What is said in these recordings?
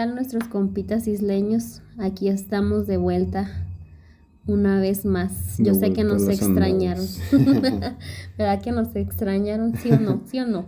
tal nuestros compitas isleños? Aquí estamos de vuelta una vez más. Yo sé que nos extrañaron. ¿Verdad que nos extrañaron? ¿Sí o no? ¿Sí o no?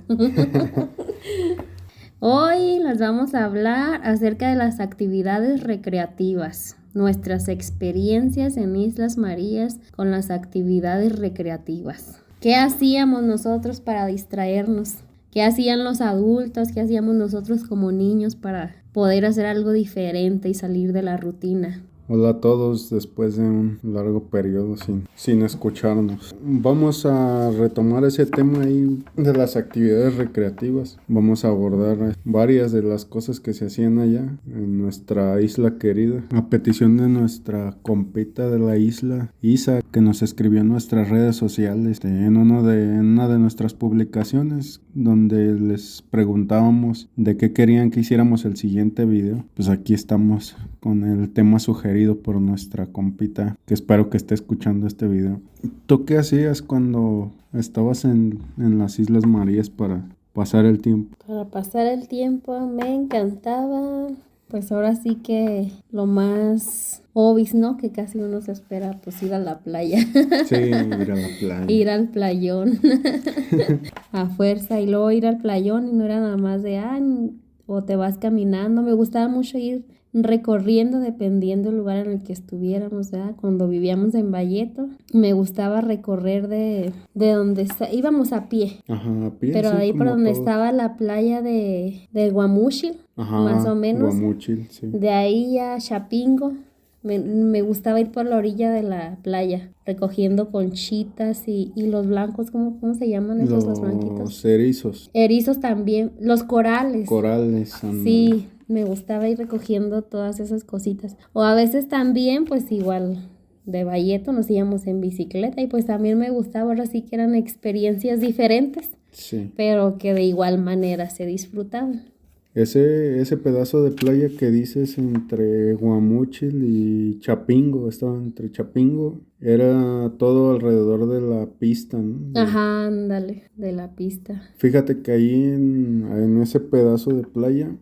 Hoy les vamos a hablar acerca de las actividades recreativas, nuestras experiencias en Islas Marías con las actividades recreativas. ¿Qué hacíamos nosotros para distraernos? ¿Qué hacían los adultos? ¿Qué hacíamos nosotros como niños para poder hacer algo diferente y salir de la rutina? Hola a todos después de un largo periodo sin escucharnos. Vamos a retomar ese tema ahí de las actividades recreativas. Vamos a abordar varias de las cosas que se hacían allá en nuestra isla querida. A petición de nuestra compita de la isla, Isa, que nos escribió en nuestras redes sociales en una de nuestras publicaciones donde les preguntábamos de qué querían que hiciéramos el siguiente video. Pues aquí estamos con el tema sugerido por nuestra compita, que espero que esté escuchando este video. ¿Tú qué hacías cuando estabas en las Islas Marías para pasar el tiempo? Para pasar el tiempo me encantaba, pues ahora sí que lo más obvio, ¿no? Que casi uno se espera, pues ir a la playa. Sí, ir a la playa. Ir al playón. A fuerza. Y luego ir al playón y no era nada más de, o te vas caminando. Me gustaba mucho ir recorriendo dependiendo del lugar en el que estuviéramos, ¿verdad? Cuando vivíamos en Valleto, me gustaba recorrer de donde íbamos a pie. Ajá, a pie. Pero sí, ahí por donde todos. estaba la playa de Guamúchil, Ajá, más o menos. Guamúchil, sí. De ahí a Chapingo. Me gustaba ir por la orilla de la playa, recogiendo conchitas y los blancos, ¿cómo se llaman esos, los blanquitos? Los erizos. Erizos también, los corales. Corales. Sí, me gustaba ir recogiendo todas esas cositas. O a veces también, pues igual, de Valleto nos íbamos en bicicleta y pues también me gustaba, ahora sí que eran experiencias diferentes, Sí. pero que de igual manera se disfrutaban. Ese pedazo de playa que dices entre Guamúchil y Chapingo, estaba entre Chapingo, era todo alrededor de la pista, ¿no? Ajá, ándale, de la pista. Fíjate que ahí en ese pedazo de playa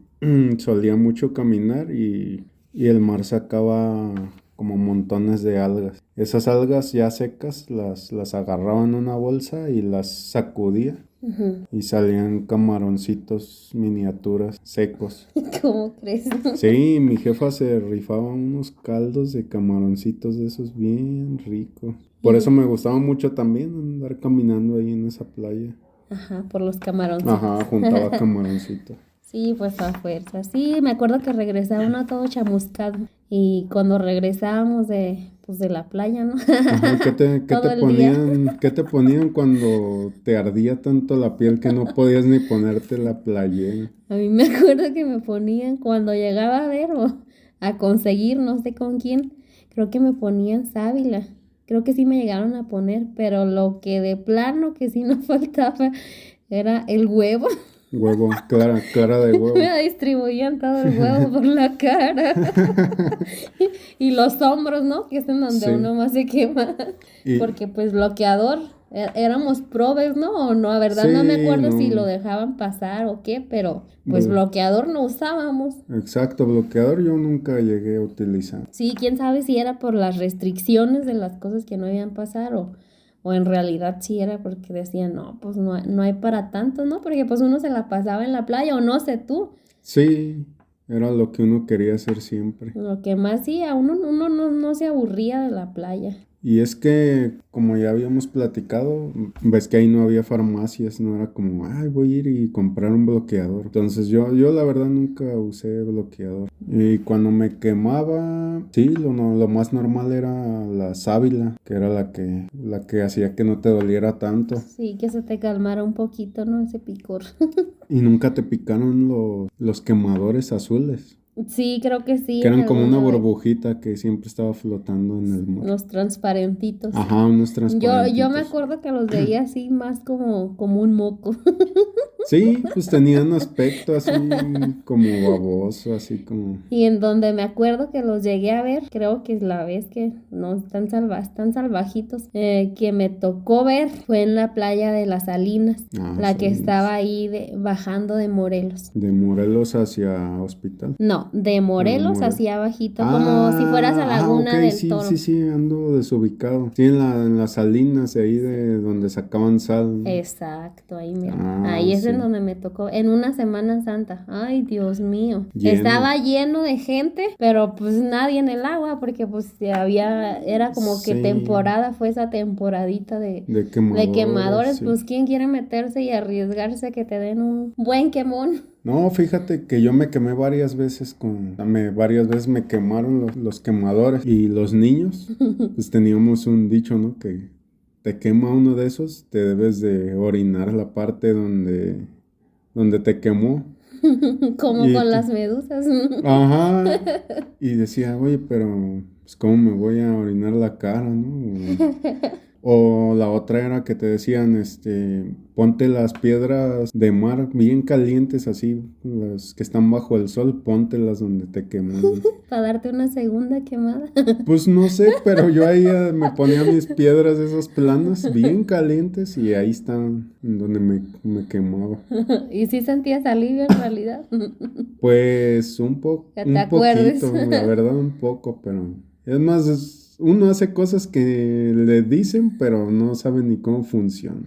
solía mucho caminar y el mar sacaba como montones de algas. Esas algas ya secas las agarraba en una bolsa y las sacudía. Uh-huh. Y salían camaroncitos miniaturas secos. ¿Cómo crees? Sí, mi jefa se rifaba unos caldos de camaroncitos de esos bien ricos. Por eso me gustaba mucho también andar caminando ahí en esa playa. Ajá, por los camaroncitos. Ajá, juntaba camaroncitos. Sí, pues a fuerza. Sí, me acuerdo que regresaba uno todo chamuscado. Y cuando regresábamos de la playa, ¿no? Ajá, ¿qué te ponían cuando te ardía tanto la piel que no podías ni ponerte la playera? A mí me acuerdo que me ponían cuando llegaba a ver o a conseguir, no sé con quién, creo que me ponían sábila. Creo que sí me llegaron a poner, pero lo que de plano que sí no faltaba era el huevo. Huevo, clara de huevo. Me distribuían todo el huevo por la cara. Y los hombros, ¿no? Que es en donde Sí. uno más se quema. Porque pues bloqueador, éramos probes, ¿no? O no, a verdad Sí, no me acuerdo no. si lo dejaban pasar o qué, pero pues bloqueador no usábamos. Exacto, bloqueador yo nunca llegué a utilizar. Sí, quién sabe si era por las restricciones de las cosas que no debían pasar o en realidad sí era porque decían, no, pues no hay para tanto, ¿no? Porque pues uno se la pasaba en la playa o no sé tú. Sí, era lo que uno quería hacer siempre. Lo que más sí, a uno no se aburría de la playa. Y es que, como ya habíamos platicado, ves que ahí no había farmacias, no era como, ay, voy a ir y comprar un bloqueador. Entonces yo la verdad nunca usé bloqueador. Y cuando me quemaba, sí, lo más normal era la sábila, que era la que hacía que no te doliera tanto. Sí, que se te calmara un poquito, ¿no? Ese picor. Y nunca te picaron los quemadores azules. Sí, creo que sí. Que eran en como una alguna vez. burbujita que siempre estaba flotando en el mar. Los transparentitos. Ajá, unos transparentitos. Yo me acuerdo que los veía así más como un moco. Sí, pues tenía un aspecto así como baboso, así como... Y en donde me acuerdo que los llegué a ver, creo que es la vez que no están están salvajitos, que me tocó ver fue en la playa de las Salinas, la que Salinas. estaba ahí bajando de Morelos. De Morelos hacia Hospital. No, de Morelos Morelos. hacia abajito, como si fueras a Laguna ok, del sí, Toro. sí, ando desubicado. Sí, en las salinas de ahí de donde sacaban sal, ¿no? Exacto, ahí mira. Ahí es sí. en donde me tocó, en una Semana Santa. Ay, Dios mío. Lleno. Estaba lleno de gente, pero pues nadie en el agua, porque pues era como que Sí. temporada, fue esa temporadita de quemadores. Sí. Pues quién quiere meterse y arriesgarse a que te den un buen quemón. No, fíjate que yo me quemé varias veces varias veces me quemaron los quemadores y los niños, pues teníamos un dicho, ¿no? Que te quema uno de esos, te debes de orinar la parte donde te quemó. Como con las medusas. Ajá. Y decía, oye, pero pues cómo me voy a orinar la cara, ¿no? O la otra era que te decían, ponte las piedras de mar bien calientes así, las que están bajo el sol, póntelas donde te queman. Para darte una segunda quemada. Pues no sé, pero yo ahí me ponía mis piedras esas planas bien calientes y ahí estaban donde me quemaba. ¿Y sí sentías alivio en realidad? Pues un Que te acuerdes. poquito, la verdad un poco, pero es más, uno hace cosas que le dicen, pero no sabe ni cómo funcionan.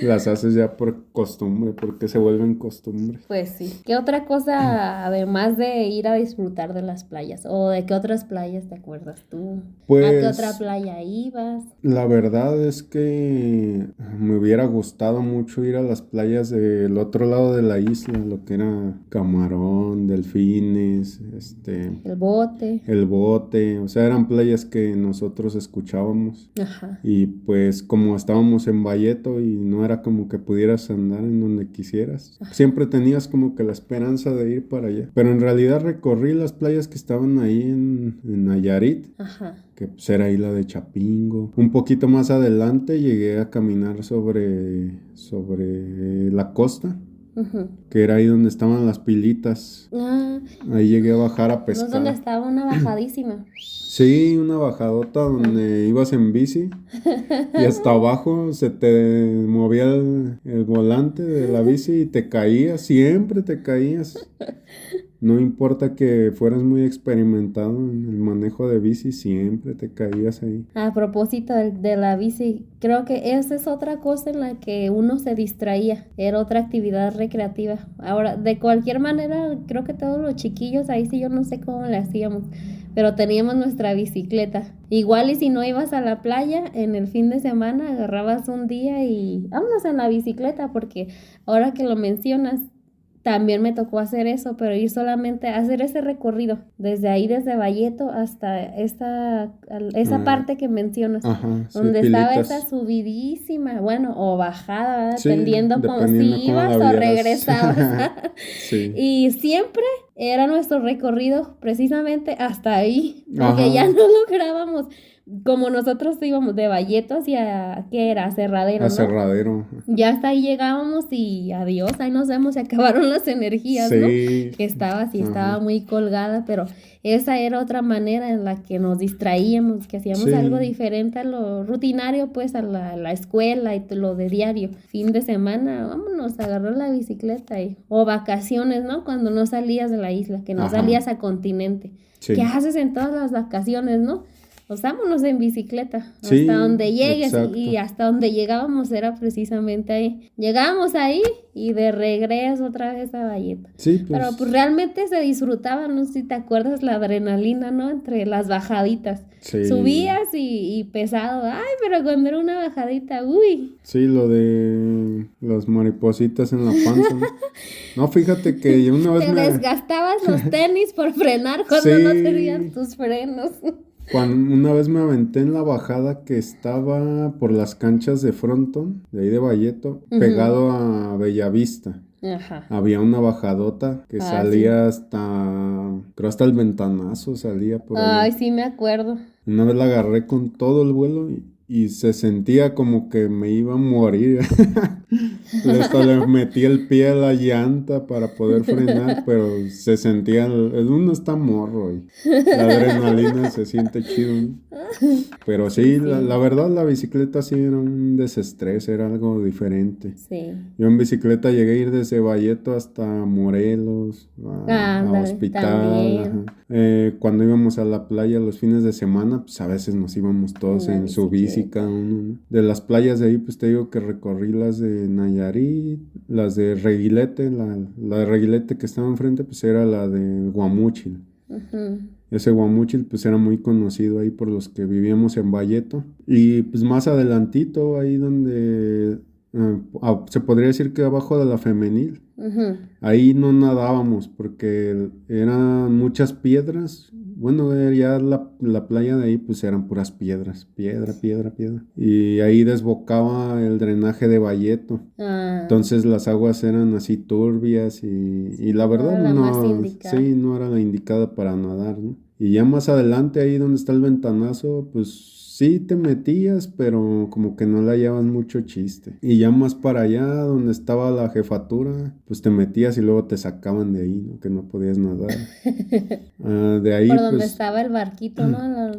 Las haces ya por costumbre, porque se vuelven costumbre. Pues sí. ¿Qué otra cosa, además de ir a disfrutar de las playas? ¿O de qué otras playas te acuerdas tú? Pues, ¿A qué otra playa ibas? La verdad es que me hubiera gustado mucho ir a las playas del otro lado de la isla, lo que era Camarón, Delfines, El bote. El Bote, o sea, eran playas que nosotros escuchábamos. Ajá. Y pues como estábamos en Valleto y no era como que pudieras andar en donde quisieras, siempre tenías como que la esperanza de ir para allá. Pero en realidad recorrí las playas que estaban ahí en Nayarit. Ajá. Que pues era Isla de Chapingo. Un poquito más adelante llegué a caminar sobre la costa. Uh-huh. Que era ahí donde estaban las pilitas. Ahí llegué a bajar a pescar. ¿No es donde estaba una bajadísima? Sí, una bajadota donde ibas en bici y hasta abajo se te movía el volante de la bici y te caías, siempre te caías. No importa que fueras muy experimentado en el manejo de bici, siempre te caías ahí. A propósito de la bici, creo que esa es otra cosa en la que uno se distraía. Era otra actividad recreativa. Ahora, de cualquier manera, creo que todos los chiquillos, ahí sí yo no sé cómo le hacíamos, pero teníamos nuestra bicicleta. Igual y si no ibas a la playa, en el fin de semana agarrabas un día y vámonos en la bicicleta, porque ahora que lo mencionas, también me tocó hacer eso, pero ir solamente a hacer ese recorrido, desde ahí, desde Valleto hasta esa parte que mencionas, donde estaba esa subidísima, bueno, o bajada, sí, dependiendo como si ibas o regresabas. Sí. Y siempre era nuestro recorrido precisamente hasta ahí, porque ya no lográbamos. Como nosotros íbamos de Valleto hacia, ¿qué era? Cerradero, ¿no? Cerradero. Ya hasta ahí llegábamos y adiós, ahí nos vemos, se acabaron las energías, sí, ¿no? Que estaba muy colgada, pero esa era otra manera en la que nos distraíamos, que hacíamos algo diferente a lo rutinario, pues a la escuela y lo de diario. Fin de semana, vámonos a agarrar la bicicleta o vacaciones, ¿no? Cuando no salías de la isla, que no salías a continente. Sí. ¿Qué haces en todas las vacaciones, no? Pues vámonos en bicicleta, sí, hasta donde llegues, y hasta donde llegábamos era precisamente ahí. Llegábamos ahí y de regreso otra vez a Valleto. Sí, pues. Pero pues realmente se disfrutaba, no sé si te acuerdas, la adrenalina, ¿no? Entre las bajaditas. Sí. Subías y pesado, ay, pero cuando era una bajadita, uy. Sí, lo de las maripositas en la panza. No, fíjate que una vez te desgastabas los tenis por frenar cuando no tenías tus frenos. Una vez me aventé en la bajada que estaba por las canchas de Fronton, de ahí de Valleto, pegado a Bellavista. Ajá. Había una bajadota que salía hasta el Ventanazo salía por ahí. Ay, sí me acuerdo. Una vez la agarré con todo el vuelo y se sentía como que me iba a morir. Hasta le metí el pie a la llanta para poder frenar, pero se sentía, uno está morro y la adrenalina se siente chido, ¿no? Pero sí, Sí. la verdad la bicicleta sí era un desestrés, era algo diferente. Sí. Yo en bicicleta llegué a ir desde Valleto hasta Morelos, a Ándale, Hospital. también. Ajá. Cuando íbamos a la playa los fines de semana, pues a veces nos íbamos todos En la en su bici bicicleta. cada uno, ¿no? De las playas de ahí, pues te digo que recorrí las de Nayarit, las de Reguilete, la de Reguilete que estaba enfrente, pues era la de Guamúchil. Ujú. Ese Guamúchil pues era muy conocido ahí por los que vivíamos en Valleto. Y pues más adelantito, ahí donde se podría decir que abajo de la Femenil. Ujú. Ahí no nadábamos porque eran muchas piedras. Bueno, ya la playa de ahí pues eran puras piedras, piedra, piedra, piedra. Y ahí desbocaba el drenaje de Valleto. Ah, Entonces las aguas eran así turbias y la no verdad era la más no, indicada. sí, no era la indicada para nadar, ¿no? Y ya más adelante ahí donde está el ventanazo, pues sí te metías, pero como que no le hallabas mucho chiste. Y ya más para allá donde estaba la jefatura, pues te metías y luego te sacaban de ahí, ¿no? Que no podías nadar. De ahí Por donde pues, estaba el barquito, ¿no? En la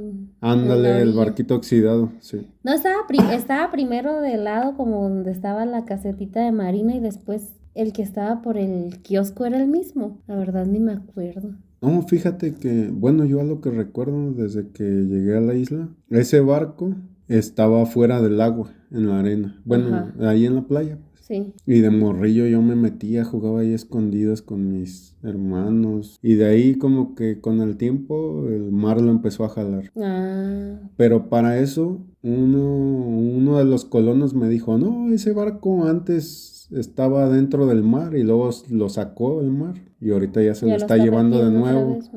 ándale, el orilla. barquito oxidado, sí. No, estaba primero del lado como donde estaba la casetita de Marina y después el que estaba por el kiosco era el mismo. La verdad ni me acuerdo. No, fíjate que, bueno, yo a lo que recuerdo desde que llegué a la isla, ese barco estaba fuera del agua, en la arena. Bueno, Ajá, ahí en la playa. sí. Y de morrillo yo me metía, jugaba ahí escondidas con mis hermanos. Y de ahí como que con el tiempo el mar lo empezó a jalar. Ah, Pero para eso uno de los colonos me dijo, no, ese barco antes estaba dentro del mar y luego lo sacó del mar y ahorita ya se lo ya lo está está llevando de metiendo otra nuevo. vez.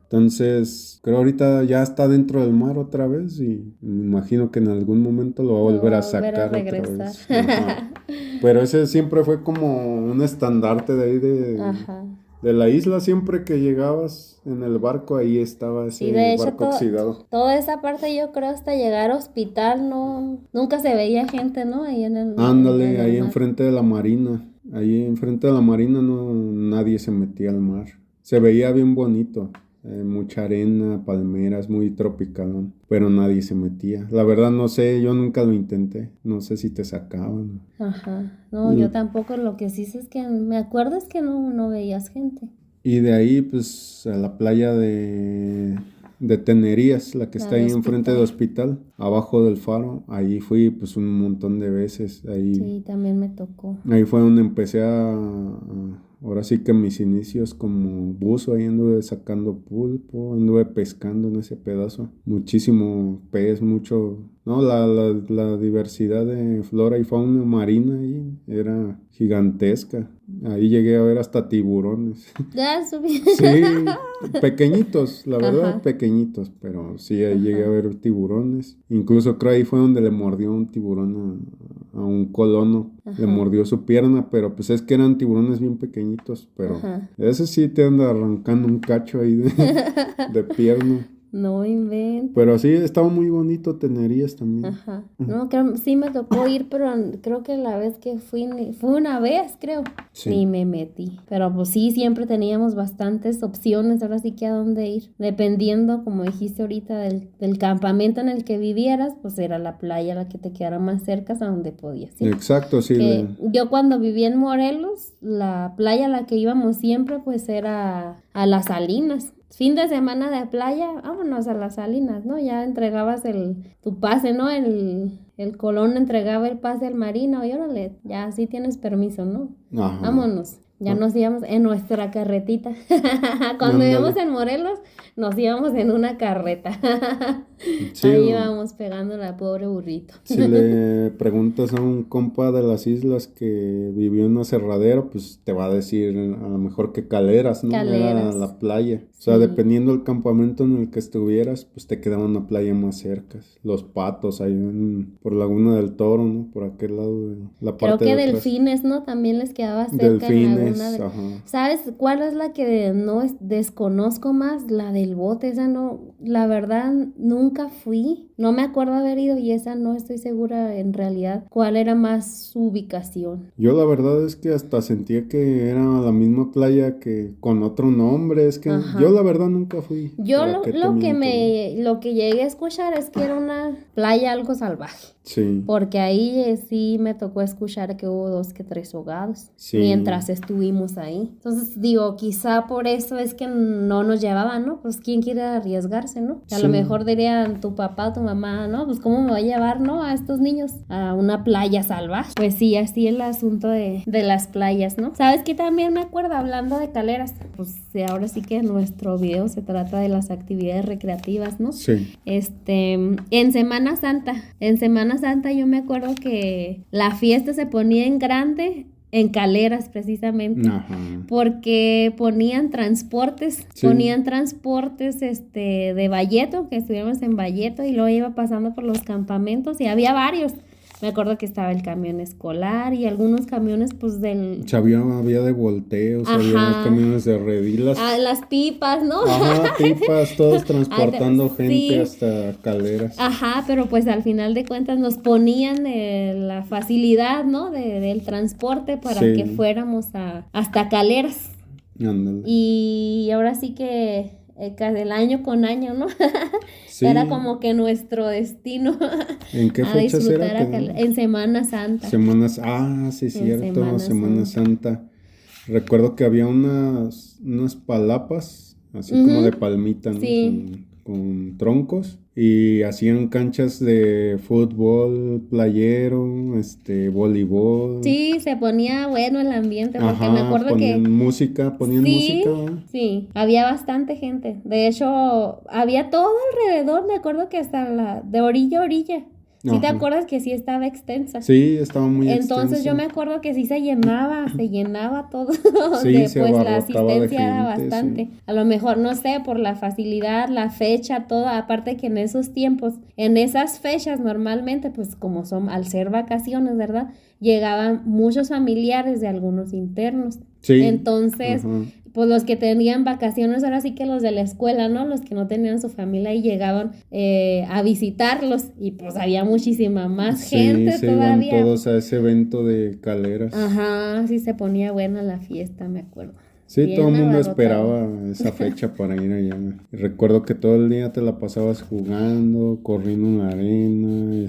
Entonces, creo ahorita ya está dentro del mar otra vez y me imagino que en algún momento lo va a Lo volver va a a volver a sacar otra regresar. vez. Ajá. Pero ese siempre fue como un estandarte de ahí Ajá. de la isla. Siempre que llegabas en el barco, ahí estaba Sí, ese de hecho, barco oxidado. toda esa parte yo creo hasta llegar a hospital, no, nunca se veía gente, ¿no? Ahí en Ándale, el ahí mar. enfrente de la marina. Ahí enfrente de la marina no, nadie se metía al mar. Se veía bien bonito. Mucha arena, palmeras, muy tropical, ¿no? Pero nadie se metía. La verdad no sé, yo nunca lo intenté. No sé si te sacaban. Ajá. No, Y, yo tampoco. Lo que sí sé es que me acuerdo es que no veías gente. y de ahí, pues, a la playa de Tenerías, la que La está de ahí enfrente de hospital. hospital, abajo del faro. Ahí fui, pues, un montón de veces. Sí, también me tocó. Ahí fue donde empecé ahora sí que mis inicios como buzo, ahí anduve sacando pulpo, anduve pescando en ese pedazo. Muchísimo pez, mucho, no, la diversidad de flora y fauna marina ahí era gigantesca. Ahí llegué a ver hasta tiburones. Ya subí. Sí, pequeñitos, la verdad, Ajá, pequeñitos, pero sí, ahí llegué a ajá, ver tiburones. Incluso creo ahí fue donde le mordió un tiburón a un colono. Le ajá, mordió su pierna, pero pues es que eran tiburones bien pequeñitos, pero ajá. ese sí te anda arrancando un cacho ahí de pierna. No inventes. Pero sí, estaba muy bonito Tenerías también. Ajá. No, creo, sí me tocó ir, pero creo que la vez que fui, fue una vez, creo. Ni Sí, me metí. Pero pues sí, siempre teníamos bastantes opciones, ahora sí que a dónde ir. Dependiendo, como dijiste ahorita, del campamento en el que vivieras, pues era la playa la que te quedara más cerca a donde podías ir. exacto, sí. Que yo cuando vivía en Morelos, la playa a la que íbamos siempre, pues era a Las Salinas. Fin de semana de playa, vámonos a Las Salinas, ¿no? Ya entregabas tu pase, ¿no? El Colón entregaba el pase al marino y órale, ya sí tienes permiso, ¿no? Ajá. Vámonos. Ya Ah, nos íbamos en nuestra carretita. Cuando íbamos ándale. en Morelos, nos íbamos en una carreta. Sí, Ahí íbamos pegando la pobre burrito. si le preguntas a un compa de las islas que vivió en un aserradero, pues te va a decir a lo mejor que Caleras, ¿no? Era Caleras. la playa. O sea, Sí. dependiendo del campamento en el que estuvieras, pues te quedaba una playa más cerca. Los Patos, ahí por Laguna del Toro, ¿no? Por aquel lado de la Creo parte que de atrás. Delfines, ¿no? También les quedaba cerca en Delfines, una de... ajá. ¿Sabes cuál es la que desconozco más? La del bote, esa no, la verdad nunca fui, no me acuerdo haber ido y esa no estoy segura en realidad cuál era más su ubicación. Yo la verdad es que hasta sentía que era la misma playa que con otro nombre, es que Ajá. yo la verdad nunca fui. Yo ¿Para qué te miento, no? lo que llegué a escuchar es que era una playa algo salvaje. Sí, Porque ahí sí me tocó escuchar que hubo 2 que 3 ahogados sí. mientras estuvimos ahí. Entonces digo, quizá por eso es que no nos llevaban, ¿no? Pues quién quiere arriesgarse, ¿no? A lo Sí. mejor dirían tu papá, tu mamá, ¿no? Pues cómo me va a llevar, ¿no? A estos niños a una playa salvaje. Pues sí, así el asunto de las playas, ¿no? ¿Sabes qué también me acuerdo hablando de Caleras? Pues ahora sí que nuestro video se trata de las actividades recreativas, ¿no? Sí. En Semana Santa yo me acuerdo que la fiesta se ponía en grande en Caleras precisamente, Ajá. porque ponían transportes, Sí. de Valleto, que estuvimos en Valleto y luego iba pasando por los campamentos y había varios. Me acuerdo que estaba el camión escolar y algunos camiones pues del... O sea, había de volteos, había Ajá. camiones de redilas. las pipas, ¿no? Ajá, pipas, todos transportando gente sí. hasta Caleras. Ajá, pero pues al final de cuentas nos ponían la facilidad, ¿no? del transporte para Sí. que fuéramos hasta Caleras. Ándale. Y ahora sí que el año con año, ¿no? Sí. Era como que nuestro destino. ¿En qué a fechas disfrutar era? en Semana Santa. Sí, cierto, Semana Santa. Recuerdo que había unas palapas, así como de palmita, ¿no? Sí. Con troncos. Y hacían canchas de fútbol, playero, voleibol. Sí, se ponía bueno el ambiente, porque Ajá, me acuerdo ponían que... música, Sí, ¿no? sí, había bastante gente. De hecho, había todo alrededor, me acuerdo que hasta de orilla a orilla. ¿Sí te Ajá. acuerdas que sí estaba extensa? Sí, estaba muy Entonces extensa. yo me acuerdo que sí se llenaba todo. Sí, se pues la abarrotaba de asistencia era gente, bastante. sí. A lo mejor, no sé, por la facilidad, la fecha, todo. Aparte que en esos tiempos, en esas fechas normalmente, pues como son, al ser vacaciones, ¿verdad? Llegaban muchos familiares de algunos internos. Sí. Entonces, Ajá. pues los que tenían vacaciones, ahora sí que los de la escuela, ¿no? Los que no tenían su familia y llegaban a visitarlos y pues había muchísima más gente se todavía. iban todos a ese evento de Caleras. Ajá, sí se ponía buena la fiesta, me acuerdo. Sí, Bien todo el mundo abarrotado. esperaba esa fecha para ir allá. Recuerdo que todo el día te la pasabas jugando, corriendo en la arena,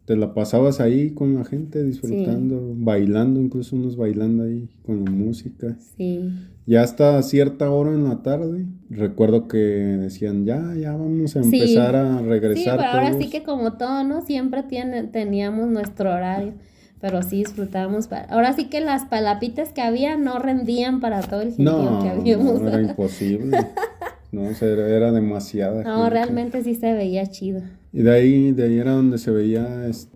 te la pasabas ahí con la gente disfrutando, bailando, incluso unos bailando ahí con la música. Sí. Ya hasta cierta hora en la tarde, recuerdo que decían, ya vamos a empezar a regresar. Sí, pero ahora todos. sí que como todo, ¿no? Siempre teníamos nuestro horario, pero sí disfrutábamos. Ahora sí que las palapitas que había no rendían para todo el gentío que habíamos. No, era imposible. No, o sea, era demasiada No, gente. realmente sí se veía chido. Y de ahí era donde se veía,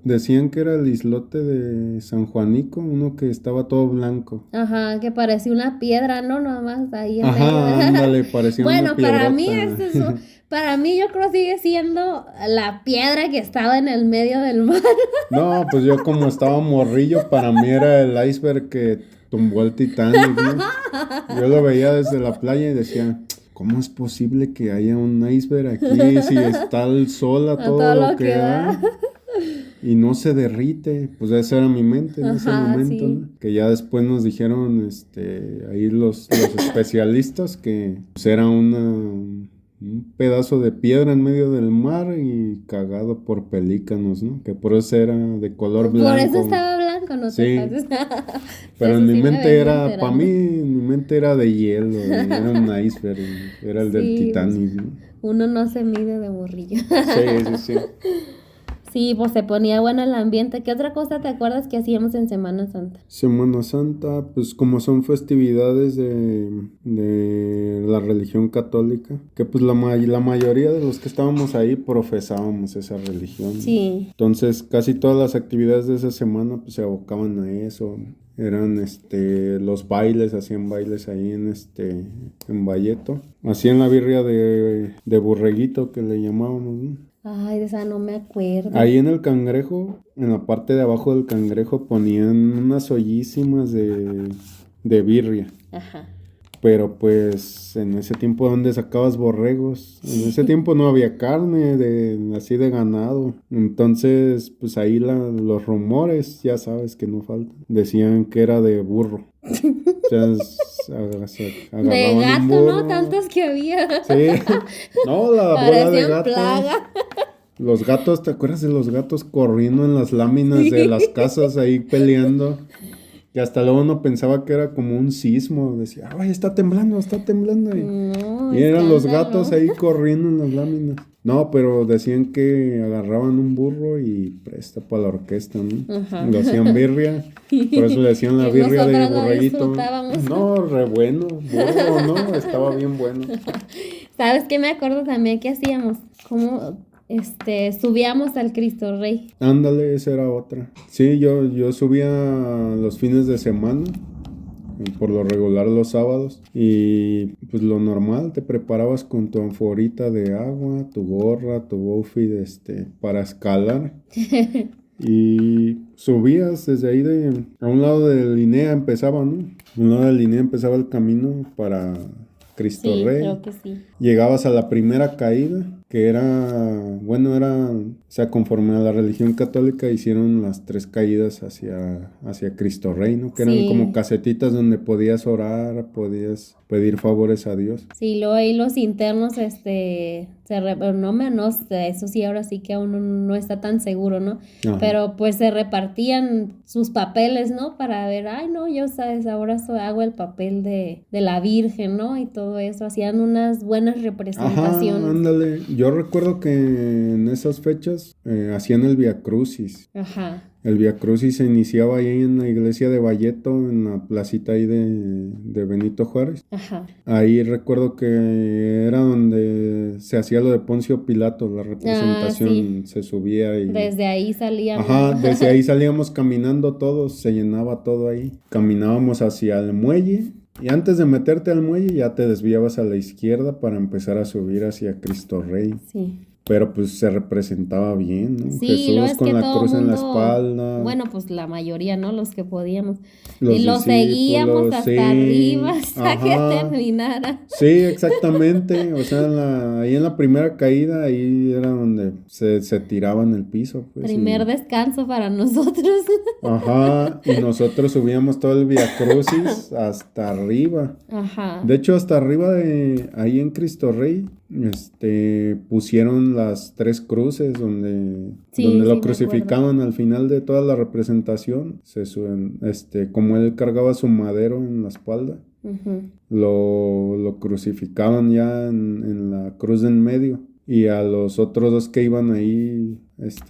decían que era el islote de San Juanico, uno que estaba todo blanco. Ajá, que parecía una piedra, ¿no? Nomás ahí en Ajá, medio. ándale, parecía una piedrota. Bueno, para mí yo creo sigue siendo la piedra que estaba en el medio del mar. No, pues yo como estaba morrillo, para mí era el iceberg que tumbó el Titanic, ¿no? Yo lo veía desde la playa y decía, ¿cómo es posible que haya un iceberg aquí si está el sol a todo lo que da? Y no se derrite. Pues esa era mi mente en ese momento, sí. ¿no? Que ya después nos dijeron ahí los especialistas que pues, era un pedazo de piedra en medio del mar y cagado por pelícanos, ¿no? Que por eso era de color blanco. Por eso estaba blanco, no te pases. Pero en mi mente era, para mí, en mi mente era de hielo, era un iceberg, era el del Titanic, ¿no? Uno no se mide de morrillo. Sí. Sí, pues se ponía bueno el ambiente. ¿Qué otra cosa te acuerdas que hacíamos en Semana Santa? Semana Santa, pues como son festividades de la religión católica, que pues la mayoría de los que estábamos ahí profesábamos esa religión. Sí. Entonces casi todas las actividades de esa semana pues se abocaban a eso. Eran los bailes, hacían bailes ahí en Valleto. Hacían la birria de borreguito que le llamábamos, ¿no? Ay, de esa no me acuerdo. Ahí en el cangrejo, en la parte de abajo del cangrejo ponían unas ollísimas de birria. Ajá. Pero pues en ese tiempo, ¿dónde sacabas borregos? En ese tiempo no había carne así de ganado. Entonces, pues ahí los rumores, ya sabes que no faltan, decían que era de burro. O sea, De agarraban un gato, burro. ¿no? Tantos que había. Sí. No, la bola de Parecían gato. plaga. Los gatos, ¿te acuerdas de los gatos corriendo en las láminas Sí. de las casas ahí peleando? Y hasta luego uno pensaba que era como un sismo. Decía, ay, está temblando, está temblando. No, Y eran los escándalo. gatos ahí corriendo en las láminas. No, pero decían que agarraban un burro y presta para la orquesta, ¿no? Ajá. Lo hacían birria. Por eso le decían la Y birria de nosotras lo borreguito. disfrutábamos. No, re bueno. Burro, no, estaba bien bueno. ¿Sabes qué me acuerdo también que hacíamos? Como subíamos al Cristo Rey. Ándale, esa era otra. Sí, yo subía los fines de semana, por lo regular los sábados, y pues lo normal, te preparabas con tu anforita de agua, tu gorra, tu outfit, para escalar, y subías desde ahí a un lado de Linea empezaba, ¿no? A un lado de Linea empezaba el camino para Cristo Sí, Rey. creo que sí. Llegabas a la primera caída, que o sea, conforme a la religión católica hicieron las 3 caídas hacia Cristo Rey, ¿no? Que eran Sí. como casetitas donde podías orar, podías pedir favores a Dios. Sí, luego ahí los internos, no sé, eso sí, ahora sí que aún no está tan seguro, ¿no? Ajá. Pero pues se repartían sus papeles, ¿no? Para ver, ay, no, yo, sabes, ahora hago el papel de la Virgen, ¿no? Y todo eso, hacían unas buenas Ajá, representaciones. ándale. Yo recuerdo que en esas fechas hacían el Via Crucis. Ajá. El Via Crucis se iniciaba ahí en la iglesia de Valleto, en la placita ahí de Benito Juárez. Ajá. Ahí recuerdo que era donde se hacía lo de Poncio Pilato, la representación, sí. se subía y... Desde ahí salíamos. Ajá, desde ahí salíamos caminando todos, se llenaba todo ahí. Caminábamos hacia el muelle y antes de meterte al muelle ya te desviabas a la izquierda para empezar a subir hacia Cristo Rey. Sí. Pero pues se representaba bien, ¿no? Sí, Jesús luego es con que la todo cruz en la mundo, espalda. bueno, pues la mayoría, ¿no? Los que podíamos. Los Y lo seguíamos discípulos, hasta sí, arriba hasta que ajá. terminara. Sí, exactamente. O sea, ahí en la primera caída, ahí era donde se tiraban el piso. Pues, Primer descanso para nosotros. Ajá, y nosotros subíamos todo el Via Crucis hasta arriba. Ajá. De hecho, hasta arriba ahí en Cristo Rey, pusieron las 3 cruces donde Sí, lo me crucificaban al final de toda la representación. Se suben, como él cargaba su madero en la espalda, Ujú. lo crucificaban ya en la cruz de en medio. Y a los otros 2 que iban ahí,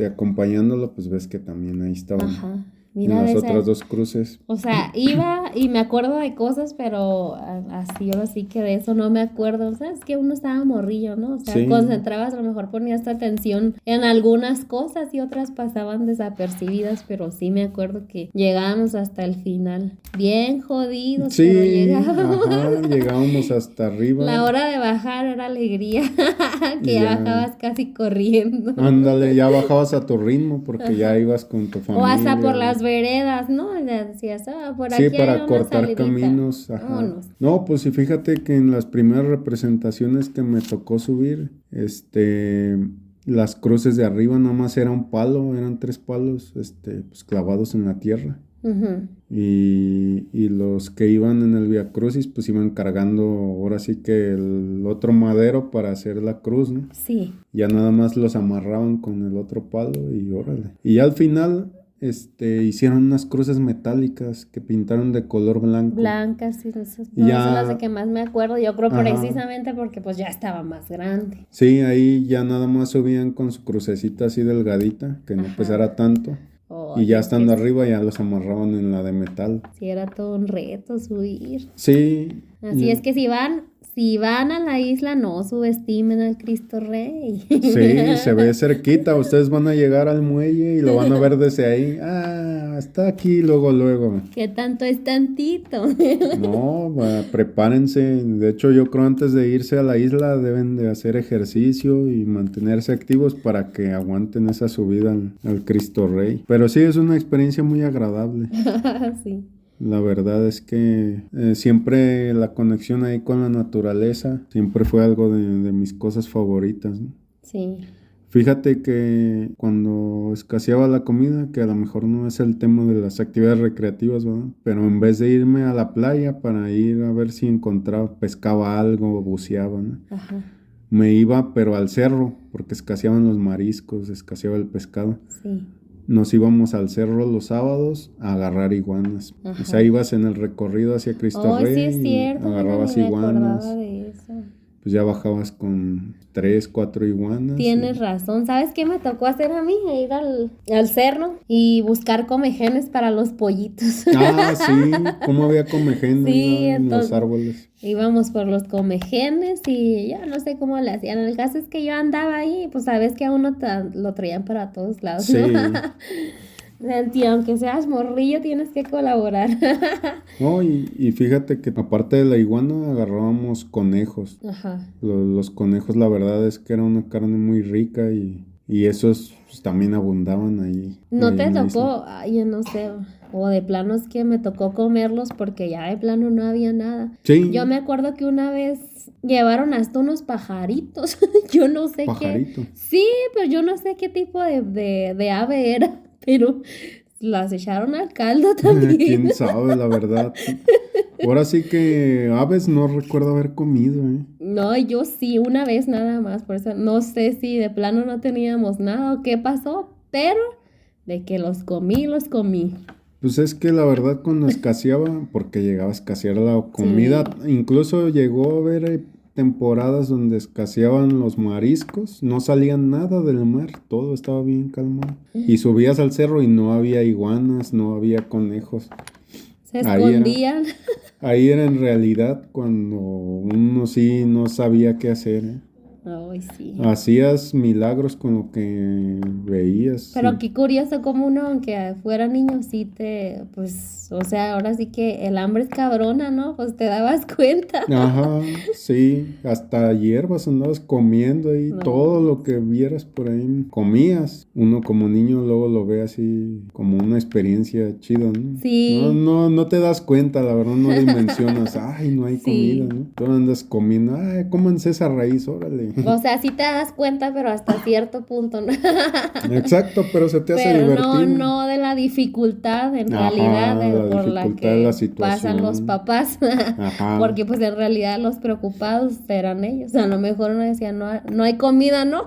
acompañándolo, pues ves que también ahí estaban. Ajá. En Mira, las de otras esas. 2 cruces. O sea, iba y me acuerdo de cosas, pero así, ahora sí que de eso no me acuerdo. O sea, es que uno estaba morrillo, ¿no? O sea, Sí. concentrabas, a lo mejor ponías tu atención en algunas cosas y otras pasaban desapercibidas, pero sí me acuerdo que llegábamos hasta el final. Bien jodidos, pero Sí, llegábamos. ajá, llegábamos hasta arriba. La hora de bajar era alegría, que ya Ya. bajabas casi corriendo. Ándale, ya bajabas a tu ritmo porque ya ibas con tu familia. O hasta por las veredas, ¿no? Ya decías, por Sí, aquí para hay una cortar salidita. caminos. Ajá. Vámonos. No, pues sí, fíjate que en las primeras representaciones que me tocó subir, las cruces de arriba nada más era un palo, eran 3 palos, pues clavados en la tierra. Ujú. Y los que iban en el Via Crucis, pues iban cargando ahora sí que el otro madero para hacer la cruz, ¿no? Sí. Ya nada más los amarraban con el otro palo y órale. Y ya al final, hicieron unas cruces metálicas que pintaron de color blanco. Blancas, sí, esas Ya. son las de que más me acuerdo. Yo creo Ajá. precisamente porque pues ya estaba más grande. Sí, ahí ya nada más subían con su crucecita así delgadita, que no Ajá. pesara tanto. Oh, Y ya es estando que arriba ya los amarraban en la de metal. sí era todo un reto subir. Sí. Así es que si van, Si van a la isla, no subestimen al Cristo Rey. Sí, se ve cerquita. Ustedes van a llegar al muelle y lo van a ver desde ahí. Ah, está aquí luego, luego. ¿Qué tanto es tantito? No, prepárense. De hecho, yo creo antes de irse a la isla deben de hacer ejercicio y mantenerse activos para que aguanten esa subida al Cristo Rey. Pero sí, es una experiencia muy agradable. Sí. La verdad es que siempre la conexión ahí con la naturaleza siempre fue algo de mis cosas favoritas, ¿no? Sí. Fíjate que cuando escaseaba la comida, que a lo mejor no es el tema de las actividades recreativas, ¿verdad? Pero en vez de irme a la playa para ir a ver si pescaba algo o buceaba, ¿no? Ajá. Me iba pero al cerro, porque escaseaban los mariscos, escaseaba el pescado. Sí. Nos íbamos al cerro los sábados a agarrar iguanas. Ajá. O sea, ibas en el recorrido hacia Cristo Rey Sí es y cierto, agarrabas ni me iguanas. acordaba de eso. Pues ya bajabas con 3, 4 iguanas. Tienes razón. ¿Sabes qué me tocó hacer a mí? Ir al cerro y buscar comejenes para los pollitos. Ah, sí, cómo había comejenes, Sí, en entonces, los árboles. íbamos por los comejenes y ya no sé cómo le hacían. El caso es que yo andaba ahí, pues sabes que a uno lo traían para todos lados, Sí. ¿no? Y aunque seas morrillo, tienes que colaborar. No, y fíjate que aparte de la iguana agarrábamos conejos. Ajá. Los conejos, la verdad es que era una carne muy rica y esos pues, también abundaban ahí. ¿No ahí te en la tocó? isla. Ay, yo no sé. O de plano es que me tocó comerlos porque ya de plano no había nada. Sí. Yo me acuerdo que una vez llevaron hasta unos pajaritos. Yo no sé Pajarito. qué. Sí, pero yo no sé qué tipo de ave era. Pero las echaron al caldo también. ¿Quién sabe, la verdad? Ahora sí que aves no recuerdo haber comido, ¿eh? No, yo sí, una vez nada más. Por eso no sé si de plano no teníamos nada o qué pasó. Pero de que los comí, los comí. Pues es que la verdad cuando escaseaba, porque llegaba a escasear la comida, incluso llegó a haber temporadas donde escaseaban los mariscos, no salían nada del mar, todo estaba bien calmado. Y subías al cerro y no había iguanas, no había conejos. Se escondían. Ahí era en realidad cuando uno sí no sabía qué hacer, ¿eh? Ay, sí. Hacías milagros con lo que veías. Pero sí. qué curioso como uno, aunque fuera niño, sí pues, o sea, ahora sí que el hambre es cabrona, ¿no? Pues te dabas cuenta. Ajá, sí, hasta hierbas andabas comiendo ahí, No. todo lo que vieras por ahí comías. Uno como niño luego lo ve así como una experiencia chida, ¿no? Sí. No te das cuenta, la verdad, no dimensionas, ay, no hay Sí. comida, ¿no? Tú andas comiendo, ay, cómanse esa raíz, órale. O sea, sí te das cuenta, pero hasta cierto punto, ¿no? Exacto, pero se te hace Pero divertido. no de la dificultad en realidad por la dificultad que de la situación. pasan los papás. Ajá. Porque pues en realidad los preocupados eran ellos. A lo mejor uno decía, no hay comida, ¿no?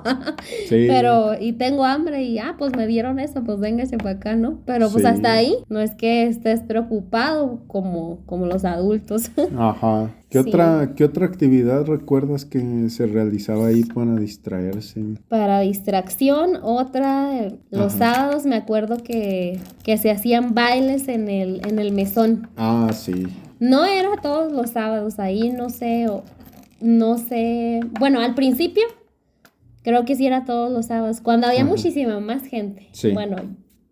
Sí. Pero, y tengo hambre y pues me dieron eso, pues véngase para acá, ¿no? Pero pues Sí. hasta ahí, no es que estés preocupado como los adultos. Ajá. ¿Qué otra actividad recuerdas que se realizaba ahí para distraerse? Para distracción, otra, los Ajá. sábados me acuerdo que se hacían bailes en el mesón. Ah, sí. No era todos los sábados ahí, no sé, bueno, al principio creo que sí era todos los sábados, cuando había Ajá. muchísima más gente. Sí. Bueno,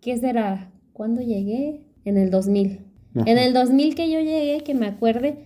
¿qué será? ¿Cuándo llegué? En el 2000. Ajá. En el 2000 que yo llegué, que me acuerde,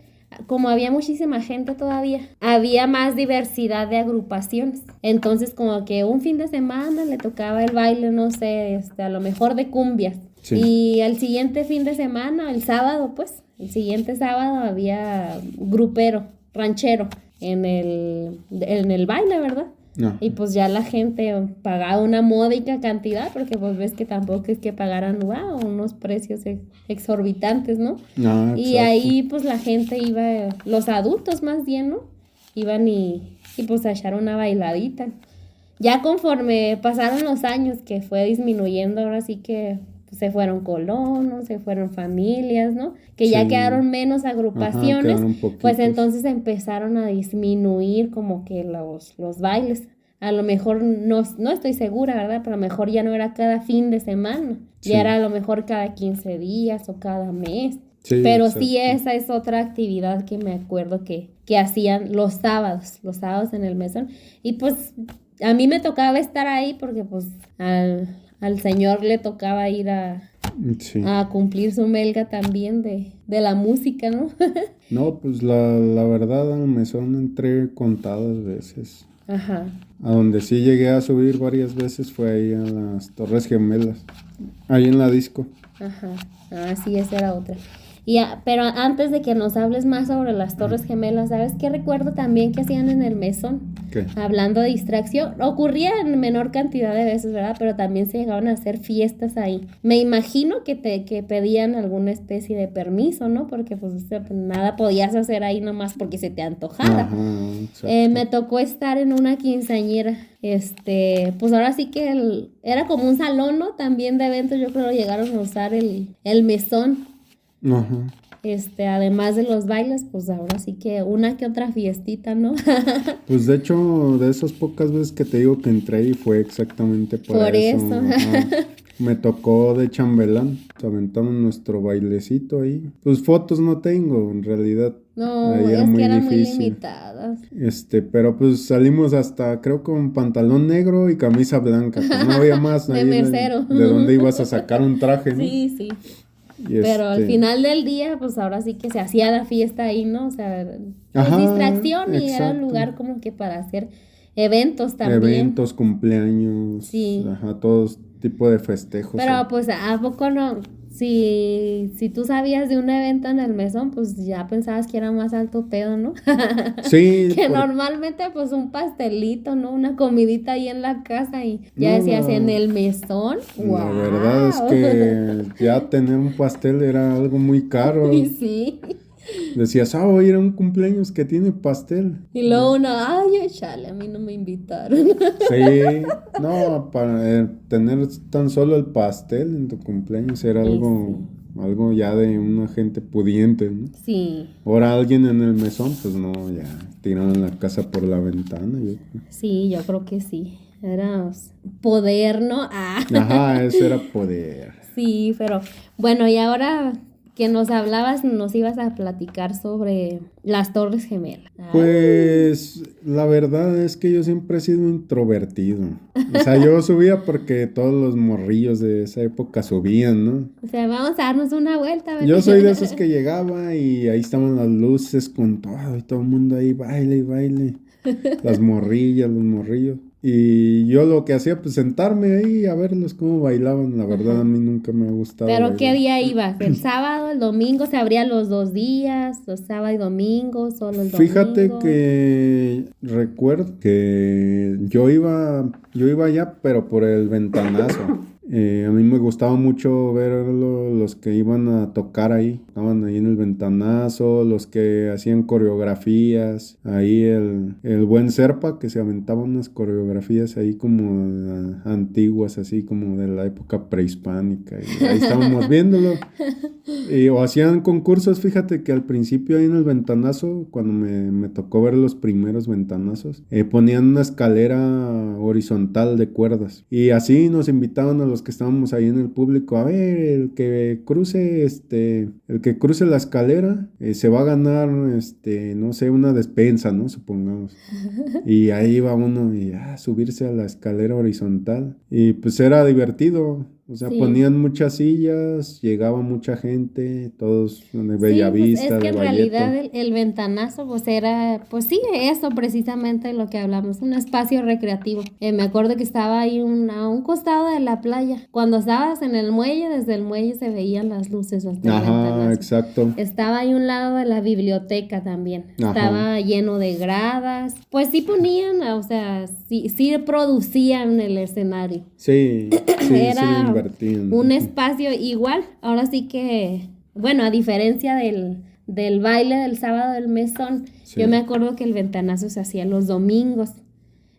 como había muchísima gente todavía, había más diversidad de agrupaciones. Entonces, como que un fin de semana le tocaba el baile, no sé, a lo mejor de cumbias. Sí. Y al siguiente fin de semana, el sábado, pues, el siguiente sábado había grupero, ranchero, en el baile, ¿verdad? No. Y pues ya la gente pagaba una módica cantidad, porque pues ves que tampoco es que pagaran unos precios exorbitantes, ¿no? Ah, Y exacto. ahí pues la gente iba, los adultos más bien, ¿no? Iban y pues a echar una bailadita. Ya conforme pasaron los años que fue disminuyendo, ahora sí que pues, se fueron colonos, se fueron familias, ¿no? Que ya Sí. quedaron menos agrupaciones, quedaron poquitos. pues entonces empezaron a disminuir como que los bailes. A lo mejor no estoy segura, ¿verdad? Pero a lo mejor ya no era cada fin de semana. Sí. Ya era a lo mejor cada 15 días o cada mes. Sí, Pero exacto. sí, esa es otra actividad que me acuerdo que hacían los sábados en el mesón. Y pues a mí me tocaba estar ahí porque pues al señor le tocaba ir Sí. a cumplir su melga también de la música, ¿no? No, pues la verdad al mesón entré contadas veces. Ajá. A donde sí llegué a subir varias veces fue ahí a las Torres Gemelas. Ahí en la disco. Ajá, ah, sí, esa era otra. Pero antes de que nos hables más sobre las Torres Gemelas, ¿sabes qué recuerdo también que hacían en el mesón? ¿Qué? Hablando de distracción, ocurría en menor cantidad de veces, ¿verdad? Pero también se llegaban a hacer fiestas ahí. Me imagino que pedían alguna especie de permiso, ¿no? Porque pues o sea, nada podías hacer ahí nomás porque se te antojara. Ajá, exacto. Me tocó estar en una quinceañera. Pues ahora sí que era como un salón, ¿no? También de eventos, yo creo llegaron a usar el mesón. Ajá. Además de los bailes, pues ahora sí que una que otra fiestita, ¿no? Pues de hecho, de esas pocas veces que te digo que entré y fue exactamente para Por eso. Ajá. Me tocó de chambelán. Aventamos nuestro bailecito ahí. Pues fotos no tengo, en realidad. No, Ahí era es muy que eran muy difícil. limitadas. Pero pues salimos hasta, creo, con pantalón negro y camisa blanca. Pues no había más. De Ahí mesero. de dónde ibas a sacar un traje, ¿no? Sí, sí. Y Pero al final del día, pues ahora sí que se hacía la fiesta ahí, ¿no? O sea, pues Ajá, distracción y era un exacto. lugar como que para hacer eventos también. Eventos, cumpleaños, Sí. ajá, todo tipo de festejos. Pero pues ¿a poco no? Si tú sabías de un evento en el mesón, pues ya pensabas que era más alto pedo, ¿no? Sí, Que normalmente pues un pastelito, ¿no? Una comidita ahí en la casa y ya No, decías en el mesón. la verdad es que ya tener un pastel era algo muy caro. Y sí. Decías, voy a ir a un cumpleaños que tiene pastel. Y luego uno, ay, chale, a mí no me invitaron. Sí, no, para tener tan solo el pastel en tu cumpleaños era algo ya de una gente pudiente, ¿no? Sí, Ahora alguien en el mesón, pues no, ya tiraron la casa por la ventana. sí, yo creo que sí. Era poder, ¿no? Ajá, ese era poder. Sí, pero bueno, y ahora que nos hablabas, nos ibas a platicar sobre las Torres Gemelas. Pues la verdad es que yo siempre he sido introvertido. O sea, yo subía porque todos los morrillos de esa época subían, ¿no? O sea, vamos a darnos una vuelta, ¿verdad? Yo soy de esos que llegaba y ahí estaban las luces con todo y todo el mundo ahí baile y baile. Las morrillas, los morrillos. Y yo lo que hacía, pues sentarme ahí a verlos cómo bailaban. La verdad, a mí nunca me ha gustado ¿Pero bailar. qué día ibas? ¿El sábado, el domingo? ¿Se abría los 2 días? ¿Los sábado y domingo? ¿Solo el domingo? Fíjate que recuerdo que yo iba allá, pero por el ventanazo. A mí me gustaba mucho ver los que iban a tocar ahí. Estaban ahí en el ventanazo, los que hacían coreografías. Ahí el buen Serpa, que se aventaba unas coreografías ahí como antiguas, así como de la época prehispánica. Y ahí estábamos viéndolo. O hacían concursos, fíjate que al principio ahí en el ventanazo, cuando me tocó ver los primeros ventanazos, ponían una escalera horizontal de cuerdas. Y así nos invitaban a los que estábamos ahí en el público, a ver, el que cruce la escalera, se va a ganar, no sé, una despensa, ¿no? Supongamos. Y ahí iba uno y subirse a la escalera horizontal. Y pues era divertido. O sea, Sí. ponían muchas sillas, llegaba mucha gente, todos de Sí, Bellavista, pues es que de en Valleto. realidad el ventanazo pues era, pues sí, eso precisamente lo que hablamos, un espacio recreativo. Me acuerdo que estaba ahí a un costado de la playa. Cuando estabas en el muelle, desde el muelle se veían las luces hasta el Ajá, ventanazo. exacto. Estaba ahí un lado de la biblioteca también. Ajá. Estaba lleno de gradas. Pues sí ponían, o sea, sí producían el escenario. Sí, Era invertían. un espacio igual. Ahora sí que, bueno, a diferencia del baile del sábado del mesón, Sí. yo me acuerdo que el ventanazo se hacía los domingos.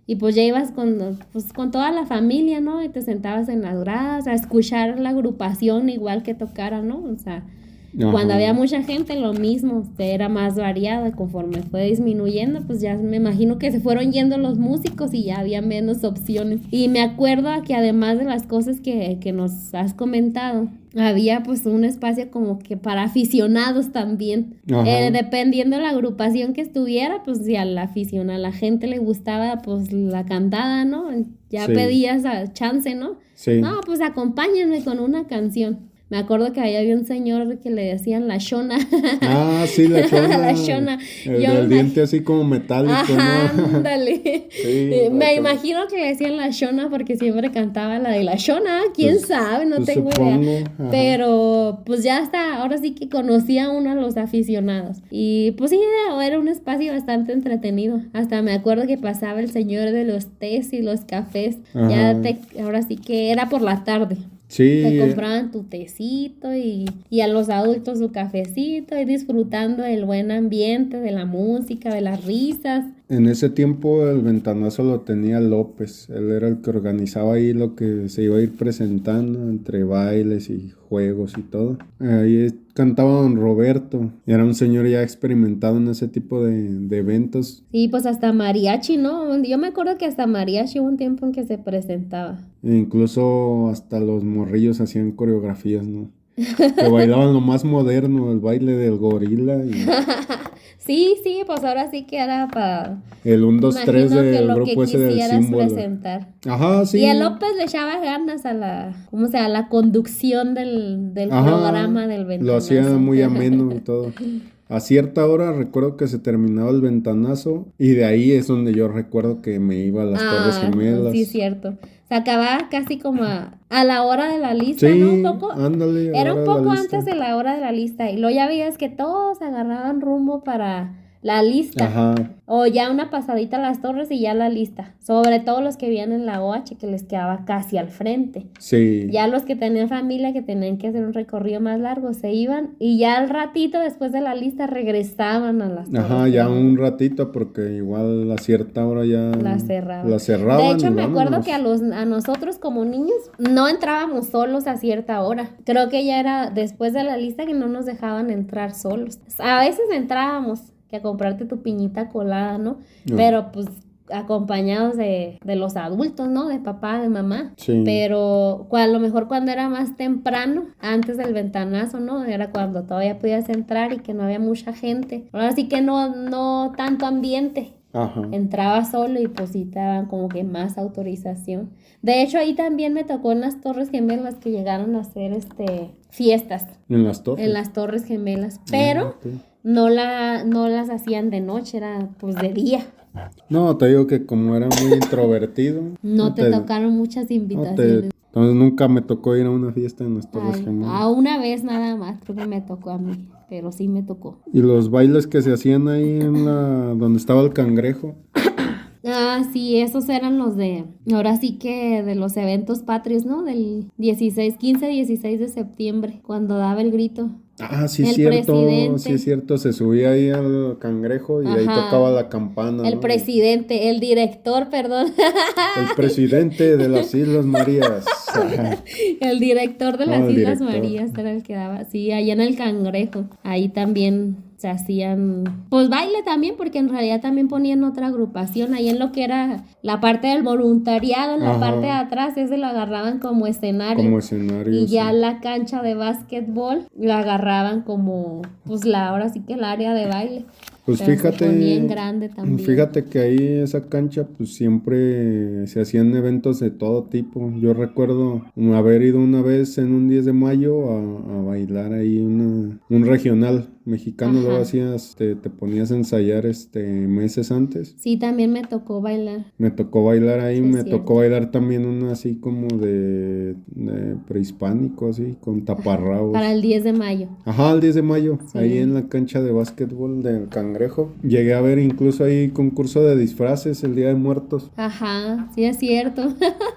Y pues ya ibas con toda la familia, ¿no? Y te sentabas en las gradas a escuchar la agrupación igual que tocara, ¿no? O sea, Ajá. Cuando había mucha gente, lo mismo, era más variada. Conforme fue disminuyendo, pues ya me imagino que se fueron yendo los músicos y ya había menos opciones. Y me acuerdo que además de las cosas que nos has comentado, había pues un espacio como que para aficionados también. Dependiendo de la agrupación que estuviera, pues si a la gente le gustaba pues la cantada, ¿no? Ya Sí. pedías chance, ¿no? Sí. No, pues acompáñenme con una canción. Me acuerdo que ahí había un señor que le decían la Shona. Ah, sí, la Shona. La Shona. El del diente así como metálico, Ajá, ¿no? ándale. Sí, Me imagino que le decían la Shona porque siempre cantaba la de la Shona. ¿Quién sabe? No pues tengo supongo. idea. Ajá. Pero pues ya hasta ahora sí que conocía uno a los aficionados. Y pues sí, era un espacio bastante entretenido. Hasta me acuerdo que pasaba el señor de los tés y los cafés. Ajá. Ahora sí que era por la tarde. Sí. Te compraban tu tecito y a los adultos su cafecito y disfrutando del buen ambiente, de la música, de las risas. En ese tiempo el ventanazo lo tenía López. Él era el que organizaba ahí lo que se iba a ir presentando entre bailes y juegos y todo. Ahí cantaba Don Roberto. Era un señor ya experimentado en ese tipo de eventos. Sí, pues hasta mariachi, ¿no? Yo me acuerdo que hasta mariachi hubo un tiempo en que se presentaba. E incluso hasta los morrillos hacían coreografías, ¿no? Que bailaban lo más moderno, el baile del gorila y Sí, pues ahora sí que era para... el 1, 2, 3 Imagino que del lo que grupo ese del quisieras símbolo. presentar. Ajá, sí. Y el López le echaba ganas a la conducción del programa del ventanazo. Lo hacía muy ameno y todo. A cierta hora recuerdo que se terminaba el ventanazo y de ahí es donde yo recuerdo que me iba a las Torres Gemelas. Sí, cierto. Se acababa casi como a la hora de la lista, sí, ¿no? Un poco. Ándale. Era un poco antes de la hora de la lista. Y luego ya veías que todos agarraban rumbo para la lista. Ajá. O ya una pasadita a las torres y ya la lista. Sobre todo los que vivían en la OH, que les quedaba casi al frente. Sí. Ya los que tenían familia, que tenían que hacer un recorrido más largo, se iban. Y ya al ratito, después de la lista, regresaban a las torres. Ajá, ya un ratito, porque igual a cierta hora ya la cerraban. De hecho, me acuerdo que a nosotros como niños no entrábamos solos a cierta hora. Creo que ya era después de la lista que no nos dejaban entrar solos. A veces entrábamos que a comprarte tu piñita colada, ¿no? Pero pues acompañados de los adultos, ¿no? De papá, de mamá. Sí. Pero a lo mejor cuando era más temprano, antes del ventanazo, ¿no? Era cuando todavía podías entrar y que no había mucha gente. Ahora sí que no tanto ambiente. Ajá. Entraba solo y pues sí te daban como que más autorización. De hecho, ahí también me tocó en las Torres Gemelas que llegaron a hacer fiestas. ¿En las torres? En las Torres Gemelas. Pero okay. no las hacían de noche, era pues de día. No, te digo que como era muy introvertido. No te tocaron muchas invitaciones. Entonces nunca me tocó ir a una fiesta en las Torres Gemelas. A una vez nada más, creo que me tocó a mí, pero sí me tocó. ¿Y los bailes que se hacían ahí donde estaba el cangrejo? Ah, sí, esos eran ahora sí que de los eventos patrios, ¿no? Del 15, 16 de septiembre, cuando daba el grito. Ah, sí es cierto, sí es cierto, se subía ahí al cangrejo y ahí tocaba la campana. El presidente, el director, perdón. El presidente de las Islas Marías. El director de las Islas Marías era el que daba, sí, allá en el cangrejo, ahí también se hacían, pues baile también, porque en realidad también ponían otra agrupación, ahí en lo que era la parte del voluntariado, en la parte de atrás, ese lo agarraban como escenario. Y ya la cancha de básquetbol la agarraban como, pues ahora sí que el área de baile. Pues pero fíjate, se ponían grande también. Fíjate que ahí esa cancha pues siempre se hacían eventos de todo tipo. Yo recuerdo haber ido una vez en un 10 de mayo a bailar ahí un regional mexicano. Luego hacías, te ponías a ensayar meses antes. Sí, también me tocó bailar. Me tocó bailar ahí, sí, tocó bailar también una así como de prehispánico, así, con taparrabos. Para el 10 de mayo. Ajá, el 10 de mayo, ahí en la cancha de básquetbol del Cangrejo. Llegué a ver incluso ahí concurso de disfraces el Día de Muertos. Ajá, sí es cierto.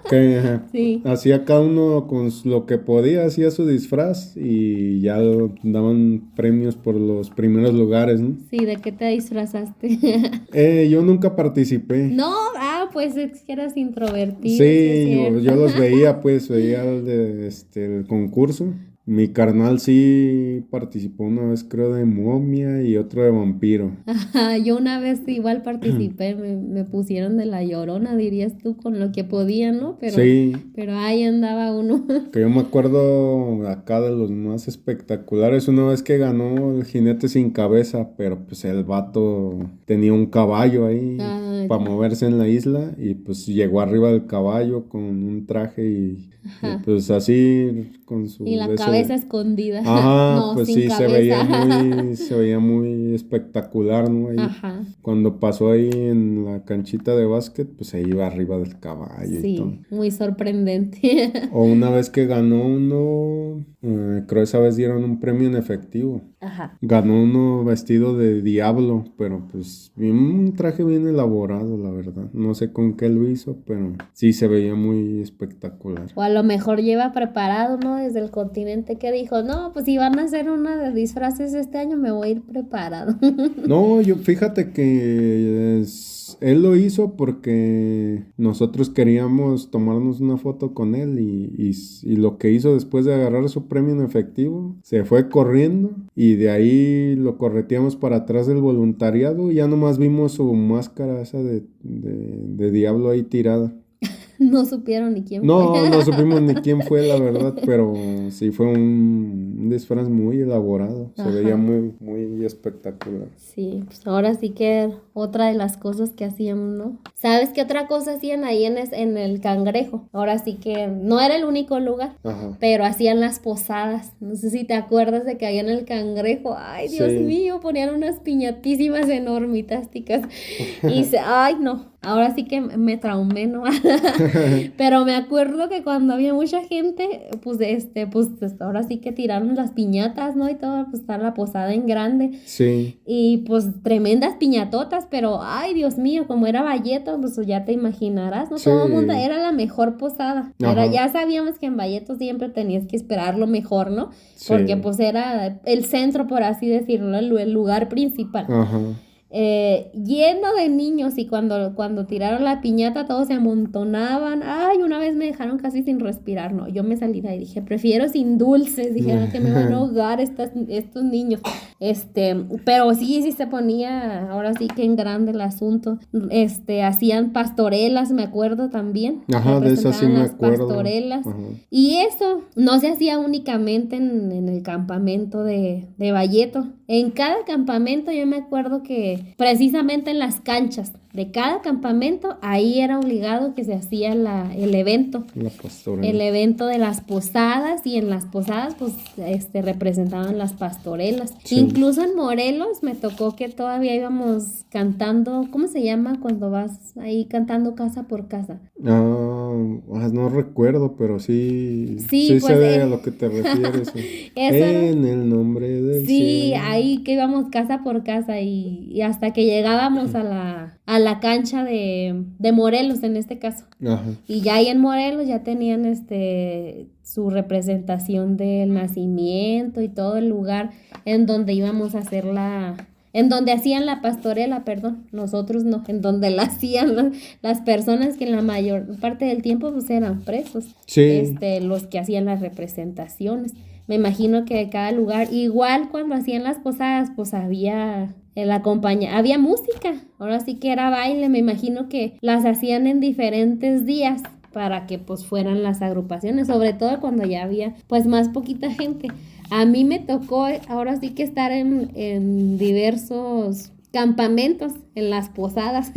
Que sí. Hacía cada uno con lo que podía, hacía su disfraz y ya daban premios por los primeros lugares, ¿no? Sí, ¿de qué te disfrazaste? Yo nunca participé. No, pues es que eras introvertido. Sí, yo los veía el concurso. Mi carnal sí participó una vez, creo, de momia y otro de vampiro. Ajá, yo una vez igual participé, me pusieron de la Llorona, dirías tú, con lo que podía, ¿no? Sí, Pero ahí andaba uno. que yo me acuerdo acá de los más espectaculares, una vez que ganó el jinete sin cabeza, pero pues el vato tenía un caballo ahí Ah, para ya. moverse en la isla y pues llegó arriba del caballo con un traje y Ajá. pues así con Y su la ese. cabeza escondida. Ajá, No, pues sin sí, cabeza. se veía muy espectacular, ¿no? Ahí, Ajá. cuando pasó ahí en la canchita de básquet, pues se iba arriba del caballo y todo. Sí, muy sorprendente. O una vez que ganó uno, creo esa vez dieron un premio en efectivo. Ajá. Ganó uno vestido de diablo, pero pues un traje bien elaborado, la verdad. No sé con qué lo hizo, pero sí se veía muy espectacular. O a lo mejor lleva preparado, ¿no? Desde el continente que dijo, no, pues si van a hacer una de disfraces este año, me voy a ir preparado. No, yo fíjate que él lo hizo porque nosotros queríamos tomarnos una foto con él y lo que hizo después de agarrar su premio en efectivo, se fue corriendo y de ahí lo correteamos para atrás del voluntariado y ya nomás vimos su máscara esa de diablo ahí tirada. No supieron ni quién fue. No, no supimos ni quién fue, la verdad, pero sí fue un disfraz muy elaborado. Se veía Ajá. muy, muy espectacular. Sí, pues ahora sí que otra de las cosas que hacían, ¿no? ¿Sabes qué otra cosa hacían ahí en el Cangrejo? Ahora sí que no era el único lugar, Ajá. pero hacían las posadas. No sé si te acuerdas de que había en el Cangrejo. Ay, Dios Sí. mío, ponían unas piñatísimas enormitásticas. Ay, no. Ahora sí que me traumé, ¿no? Pero me acuerdo que cuando había mucha gente, pues ahora sí que tiraron las piñatas, ¿no? Y todo, pues está la posada en grande. Sí. Y pues tremendas piñatotas, pero ay, Dios mío, como era Valleto, pues ya te imaginarás, ¿no? Sí. Todo el mundo era la mejor posada. Ajá. Ya sabíamos que en Valleto siempre tenías que esperar lo mejor, ¿no? Sí. Porque pues era el centro, por así decirlo, el lugar principal. Ajá. Lleno de niños y cuando tiraron la piñata todos se amontonaban. Ay, una vez me dejaron casi sin respirar, no, yo me salí de ahí, dije, prefiero sin dulces, dijeron que me van a ahogar estos niños. Pero sí se ponía, ahora sí que en grande el asunto. Hacían pastorelas, me acuerdo también. Ajá, de esas sí Representaban me las acuerdo. pastorelas. Ajá. Y eso no se hacía únicamente en el campamento de Valleto. En cada campamento yo me acuerdo que precisamente en las canchas de cada campamento, ahí era obligado que se hacía el evento. La pastorela. El evento de las posadas, y en las posadas pues representaban las pastorelas. Sí. Incluso en Morelos me tocó que todavía íbamos cantando, ¿cómo se llama cuando vas ahí cantando casa por casa? No recuerdo, pero sí Sí, pues sé a lo que te refieres. En el nombre del sí, cielo. ahí que íbamos casa por casa y hasta que llegábamos a la cancha de Morelos en este caso. Ajá. Y ya ahí en Morelos ya tenían su representación del nacimiento y todo el lugar en donde íbamos a hacer en donde hacían la pastorela, perdón, nosotros no, en donde la hacían las personas que en la mayor parte del tiempo pues eran presos. Sí. Los que hacían las representaciones. Me imagino que de cada lugar, igual cuando hacían las posadas, pues había había música, ahora sí que era baile, me imagino que las hacían en diferentes días para que pues fueran las agrupaciones, sobre todo cuando ya había pues más poquita gente. A mí me tocó ahora sí que estar en diversos campamentos, en las posadas,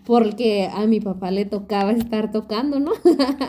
porque a mi papá le tocaba estar tocando, ¿no?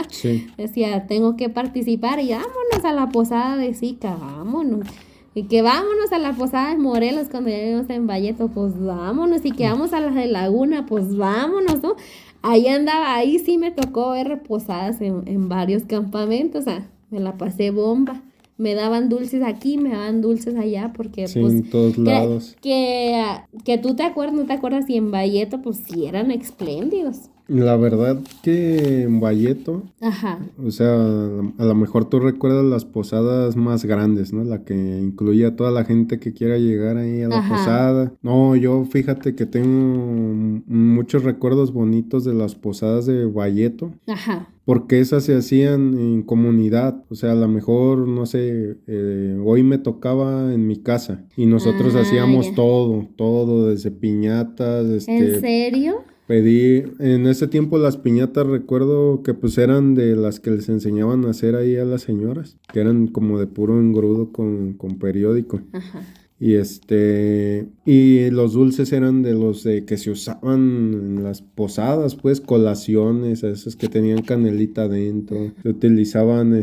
Sí. Decía, tengo que participar y vámonos a la posada de Sica, vámonos. Y que vámonos a la posada de Morelos cuando ya vivimos en Valleto, pues vámonos. Y que vamos a la de Laguna, pues vámonos, ¿no? Ahí andaba, ahí sí me tocó ver posadas en varios campamentos, o sea, me la pasé bomba. Me daban dulces aquí, me daban dulces allá, porque Sí, pues en todos lados. que tú te acuerdas, no te acuerdas, y en Valleto pues sí eran espléndidos. La verdad que en Valleto, Ajá, o sea, a lo mejor tú recuerdas las posadas más grandes, ¿no? La que incluye a toda la gente que quiera llegar ahí a la ajá, posada. No, yo fíjate que tengo muchos recuerdos bonitos de las posadas de Valleto. ajá. Porque esas se hacían en comunidad, o sea, a lo mejor, no sé, hoy me tocaba en mi casa y nosotros Ah, hacíamos ya. todo, desde piñatas, ¿En serio? pedí, en ese tiempo las piñatas recuerdo que pues eran de las que les enseñaban a hacer ahí a las señoras, que eran como de puro engrudo con periódico. Ajá. Y los dulces eran de los que se usaban en las posadas, pues, colaciones, esos que tenían canelita adentro. Se utilizaban,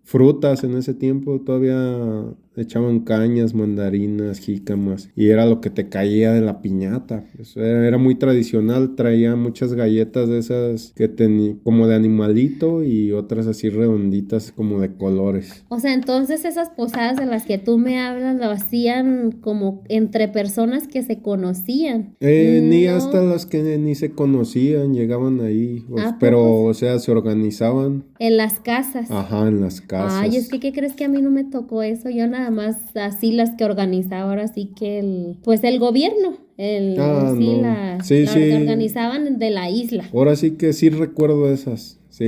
frutas en ese tiempo, todavía echaban cañas, mandarinas, jícamas, y era lo que te caía de la piñata. Eso era muy tradicional, traía muchas galletas de esas que tenían como de animalito y otras así redonditas como de colores. O sea, entonces esas posadas de las que tú me hablas lo hacían como entre personas que se conocían. Ni hasta No, las que ni se conocían llegaban ahí, ¿a poco? pero o sea, se organizaban, En las casas. ajá, en las Ay, es casas. que, ¿qué crees que a mí no me tocó eso? Yo nada más así las que organizaba, ahora sí que pues el gobierno, Ah, sí, no, sí, la que sí, organizaban de la isla. ahora sí que sí recuerdo esas, sí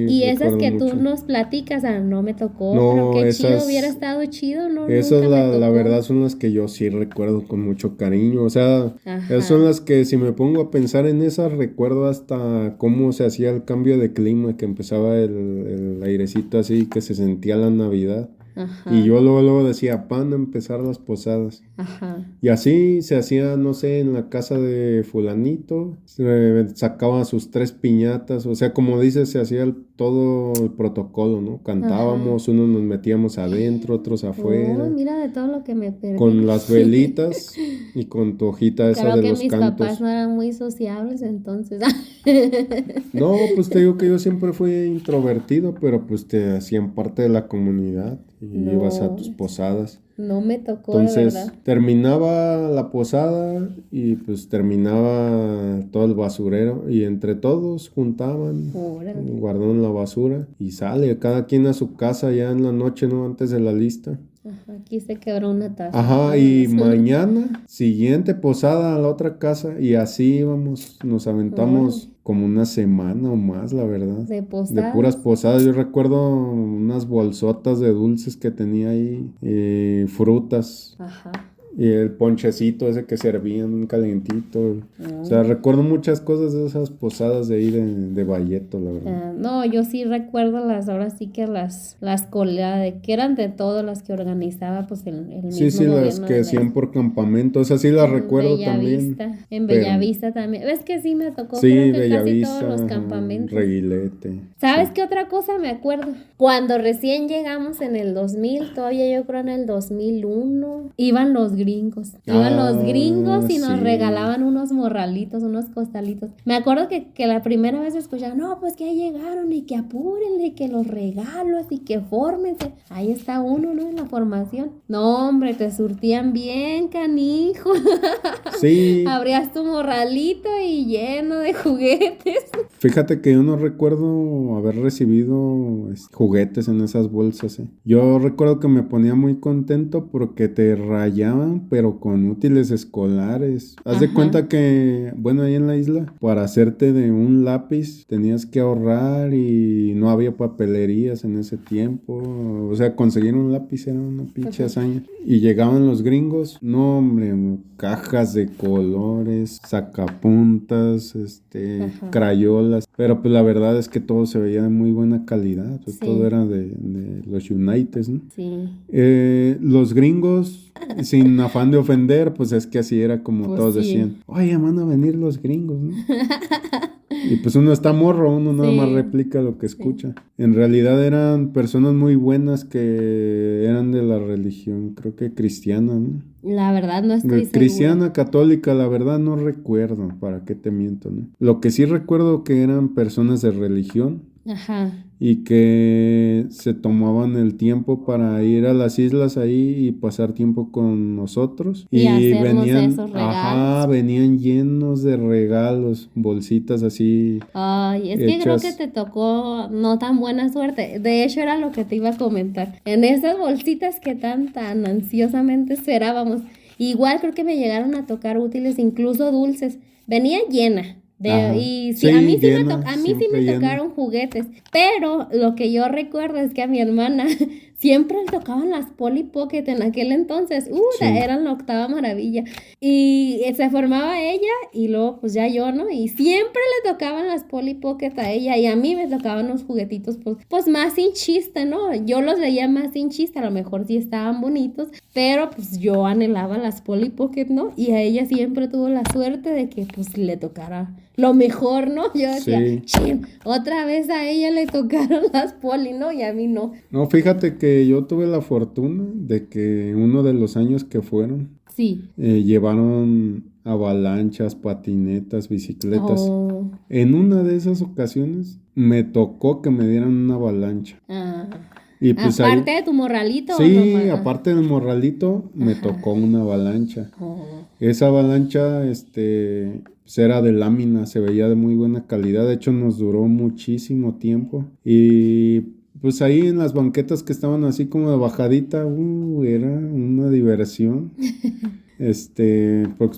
Y esas recuerdo que tú mucho. nos platicas, ah, no me tocó, pero No, qué chido, hubiera esas, estado chido, no, esas nunca me la tocó. verdad son las que yo sí recuerdo con mucho cariño, o sea, esas son Ajá, las que si me pongo a pensar en esas recuerdo hasta cómo se hacía el cambio de clima, que empezaba el airecito así, que se sentía la Navidad. Y ajá, yo luego decía, pan a empezar las posadas. ajá. Y así se hacía, no sé, en la casa de fulanito, se sacaban sus tres piñatas, o sea, como dices, se hacía todo el protocolo, ¿no? Ajá. Cantábamos, unos nos metíamos adentro, otros Oh, afuera, mira de todo lo que me con perdí. las velitas y con tu hojita esa Creo de que los mis papás cantos. no eran muy sociables, entonces. No, pues te digo que yo siempre fui introvertido, pero pues te hacían parte de la comunidad y ibas a tus No, posadas. no me tocó de verdad. Entonces terminaba la posada y pues terminaba todo el basurero y entre todos juntaban, Órale. guardaban la basura y sale cada quien a su casa ya en la noche, ¿no? Antes de la lista. Ajá, aquí se quebró una taza, Ajá, nada y más. mañana siguiente posada a la otra casa y así íbamos, nos Órale. aventamos como una semana o más, la verdad. De De puras posadas. posadas, yo recuerdo unas bolsotas de dulces que tenía ahí, frutas. Ajá. Y el ponchecito ese que servían, un calientito. O sea, Mm. recuerdo muchas cosas de esas posadas de ahí de Valleto, la verdad. No, yo sí recuerdo ahora sí que las coleadas, que eran de todas las que organizaba pues el Sí, mismo sí, las gobierno que de la hacían isla. por campamento, esas sí las recuerdo también. En Pero Bellavista también. ¿Ves que sí me tocó? Creo sí, que casi todos Bellavista, los ajá, campamentos. Reguilete, ¿Sabes sí. qué otra cosa me acuerdo? Cuando recién llegamos en el 2000, todavía yo creo en el 2001, iban los gringos. Iban los Ah, gringos y nos sí. regalaban unos morralitos, unos costalitos. Me acuerdo que la primera vez escuchaba, no, pues que ya llegaron y que apúrenle, y que los regalos y que fórmense. Ahí está uno, ¿no? En la formación. No, hombre, te surtían bien, canijo. Sí, Abrías tu morralito y lleno de juguetes. fíjate que yo no recuerdo haber recibido juguetes en esas bolsas. Yo recuerdo que me ponía muy contento porque te rayaban, pero con útiles escolares. Haz de Ajá. cuenta que, bueno, ahí en la isla, para hacerte de un lápiz tenías que ahorrar y no había papelerías en ese tiempo. O sea, conseguir un lápiz era una pinche hazaña. Y llegaban los gringos, no, hombre, cajas de colores, sacapuntas, Ajá. crayolas, pero pues la verdad es que todo se veía de muy buena calidad, pues, todo Sí, era de los United, ¿no? sí. Los gringos, sin afán de ofender, pues es que así era como Pues todos sí. decían, oye, van a venir los gringos, ¿no? Y pues uno está morro, uno nada más Sí, replica lo que sí. escucha. En realidad eran personas muy buenas que eran de la religión, creo que cristiana, ¿no? La verdad no estoy segura. Cristiana, católica, la verdad no recuerdo, para qué te miento, ¿no? Lo que sí recuerdo que eran personas de religión Ajá. y que se tomaban el tiempo para ir a las islas ahí y pasar tiempo con nosotros. Y Y hacernos venían, esos ajá, regalos. venían llenos de regalos, bolsitas así Ay, es que creo que hechas. te tocó no tan buena suerte. De hecho, era lo que te iba a comentar. En esas bolsitas que tan ansiosamente esperábamos. Igual creo que me llegaron a tocar útiles, incluso dulces. Venía llena. Ajá. Y sí, Sí, llena, a mí sí me siempre llena. tocaron juguetes, pero lo que yo recuerdo es que a mi hermana siempre le tocaban las Polly Pocket en aquel entonces. Sí. Eran la octava maravilla. Y se formaba ella y luego pues ya yo, ¿no? Y siempre le tocaban las Polly Pocket a ella y a mí me tocaban los juguetitos pues más sin chiste, ¿no? Yo los veía más sin chiste, a lo mejor sí estaban bonitos, pero pues yo anhelaba las Polly Pocket, ¿no? Y a ella siempre tuvo la suerte de que pues le tocara lo mejor, ¿no? Yo decía, Sí. chin, otra vez a ella le tocaron las Polly, ¿no? Y a mí no. No, fíjate que yo tuve la fortuna de que uno de los años que fueron, Sí. llevaron avalanchas, patinetas, bicicletas. Oh. En una de esas ocasiones me tocó que me dieran una avalancha. Ah. Y pues ahí, Aparte de tu morralito o sí, nomás. aparte del morralito, me Ajá. tocó una avalancha. Oh. Esa avalancha, pues era de lámina, se veía de muy buena calidad. De hecho, nos duró muchísimo tiempo. Y pues ahí en las banquetas que estaban así como de bajadita, era una diversión.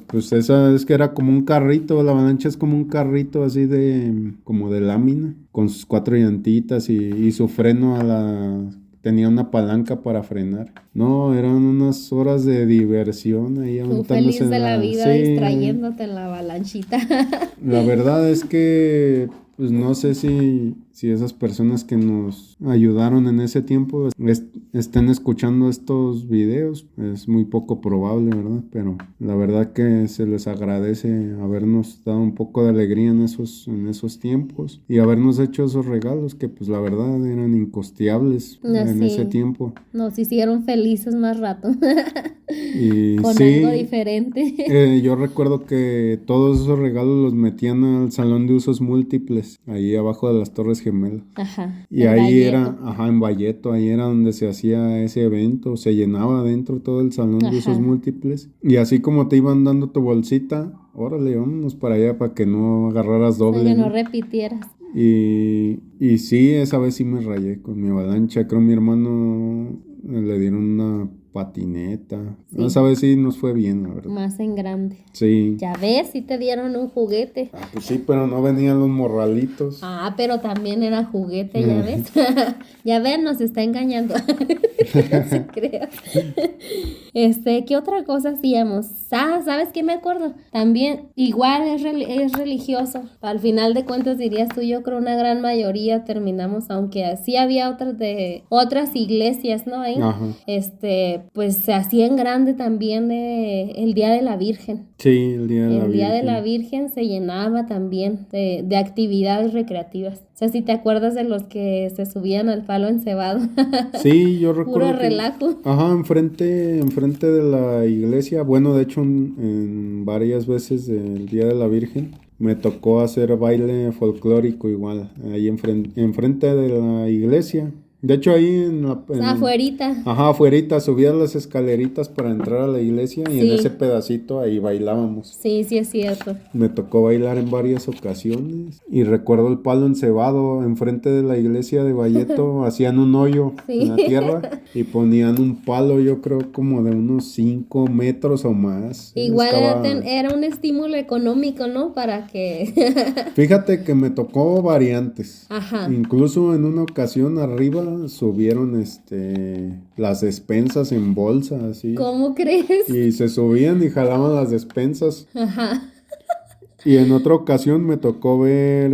Pues esa es que era como un carrito, la avalancha es como un carrito así como de lámina, con sus 4 llantitas y su freno tenía una palanca para frenar. No, eran unas horas de diversión ahí Tú aventándose feliz de la vida Sí, distrayéndote en la avalanchita. la verdad es que, pues no sé si esas personas que nos ayudaron en ese tiempo estén escuchando estos videos. Es muy poco probable, ¿verdad? Pero la verdad que se les agradece habernos dado un poco de alegría en esos tiempos y habernos hecho esos regalos que pues la verdad eran incosteables en ese Así, tiempo. nos hicieron felices más rato. Y Con algo sí, diferente. yo recuerdo que todos esos regalos los metían al salón de usos múltiples, ahí abajo de las Torres Gemelas. Ajá, Y en ahí Vallejo. era, ajá, en Valleto, ahí era donde se hacía ese evento, se llenaba adentro todo el salón de usos Ajá, múltiples. Y así como te iban dando tu bolsita, órale, vámonos para allá para que no agarraras para que doble, no ¿no? repitieras. Y sí, esa vez sí me rayé con mi avalancha. Creo mi hermano le dieron una patineta. Sí, Esa vez sí nos fue bien, la verdad. más en grande. Sí. Ya ves, si te dieron un juguete. Ah, pues sí, pero no venían los morralitos. Ah, pero también era juguete, ya ves. Ya ven, nos está engañando. No se creas. ¿Qué otra cosa hacíamos? ¿Sabes qué me acuerdo? También, igual es religioso. Al final de cuentas, dirías tú, yo creo una gran mayoría terminamos, aunque sí había otras iglesias, ¿no? Ahí, Ajá. pues se hacía en grande también el Día de la Virgen. Sí, el Día de la El Día de la Virgen. Virgen se llenaba también de actividades recreativas. O sea, si te acuerdas de los que se subían al palo encebado. Sí, yo Puro recuerdo que, relajo. ajá, enfrente de la iglesia, bueno, de hecho, en varias veces del Día de la Virgen, me tocó hacer baile folclórico igual, ahí enfrente de la iglesia. De hecho, ahí Afuerita. ajá, afuerita, subías las escaleritas para entrar a la iglesia y en ese Sí, pedacito ahí bailábamos. sí, sí es cierto. Me tocó bailar en varias ocasiones y recuerdo el palo encebado enfrente de la iglesia de Valleto, hacían un hoyo en la Sí. tierra y ponían un palo, yo creo como de unos 5 metros o más. Igual era un estímulo económico, ¿no? Para que... Fíjate que me tocó variantes. Ajá. Incluso en una ocasión arriba subieron las despensas en bolsa así ¿Cómo crees? y se subían y jalaban las despensas. Ajá. Y en otra ocasión me tocó ver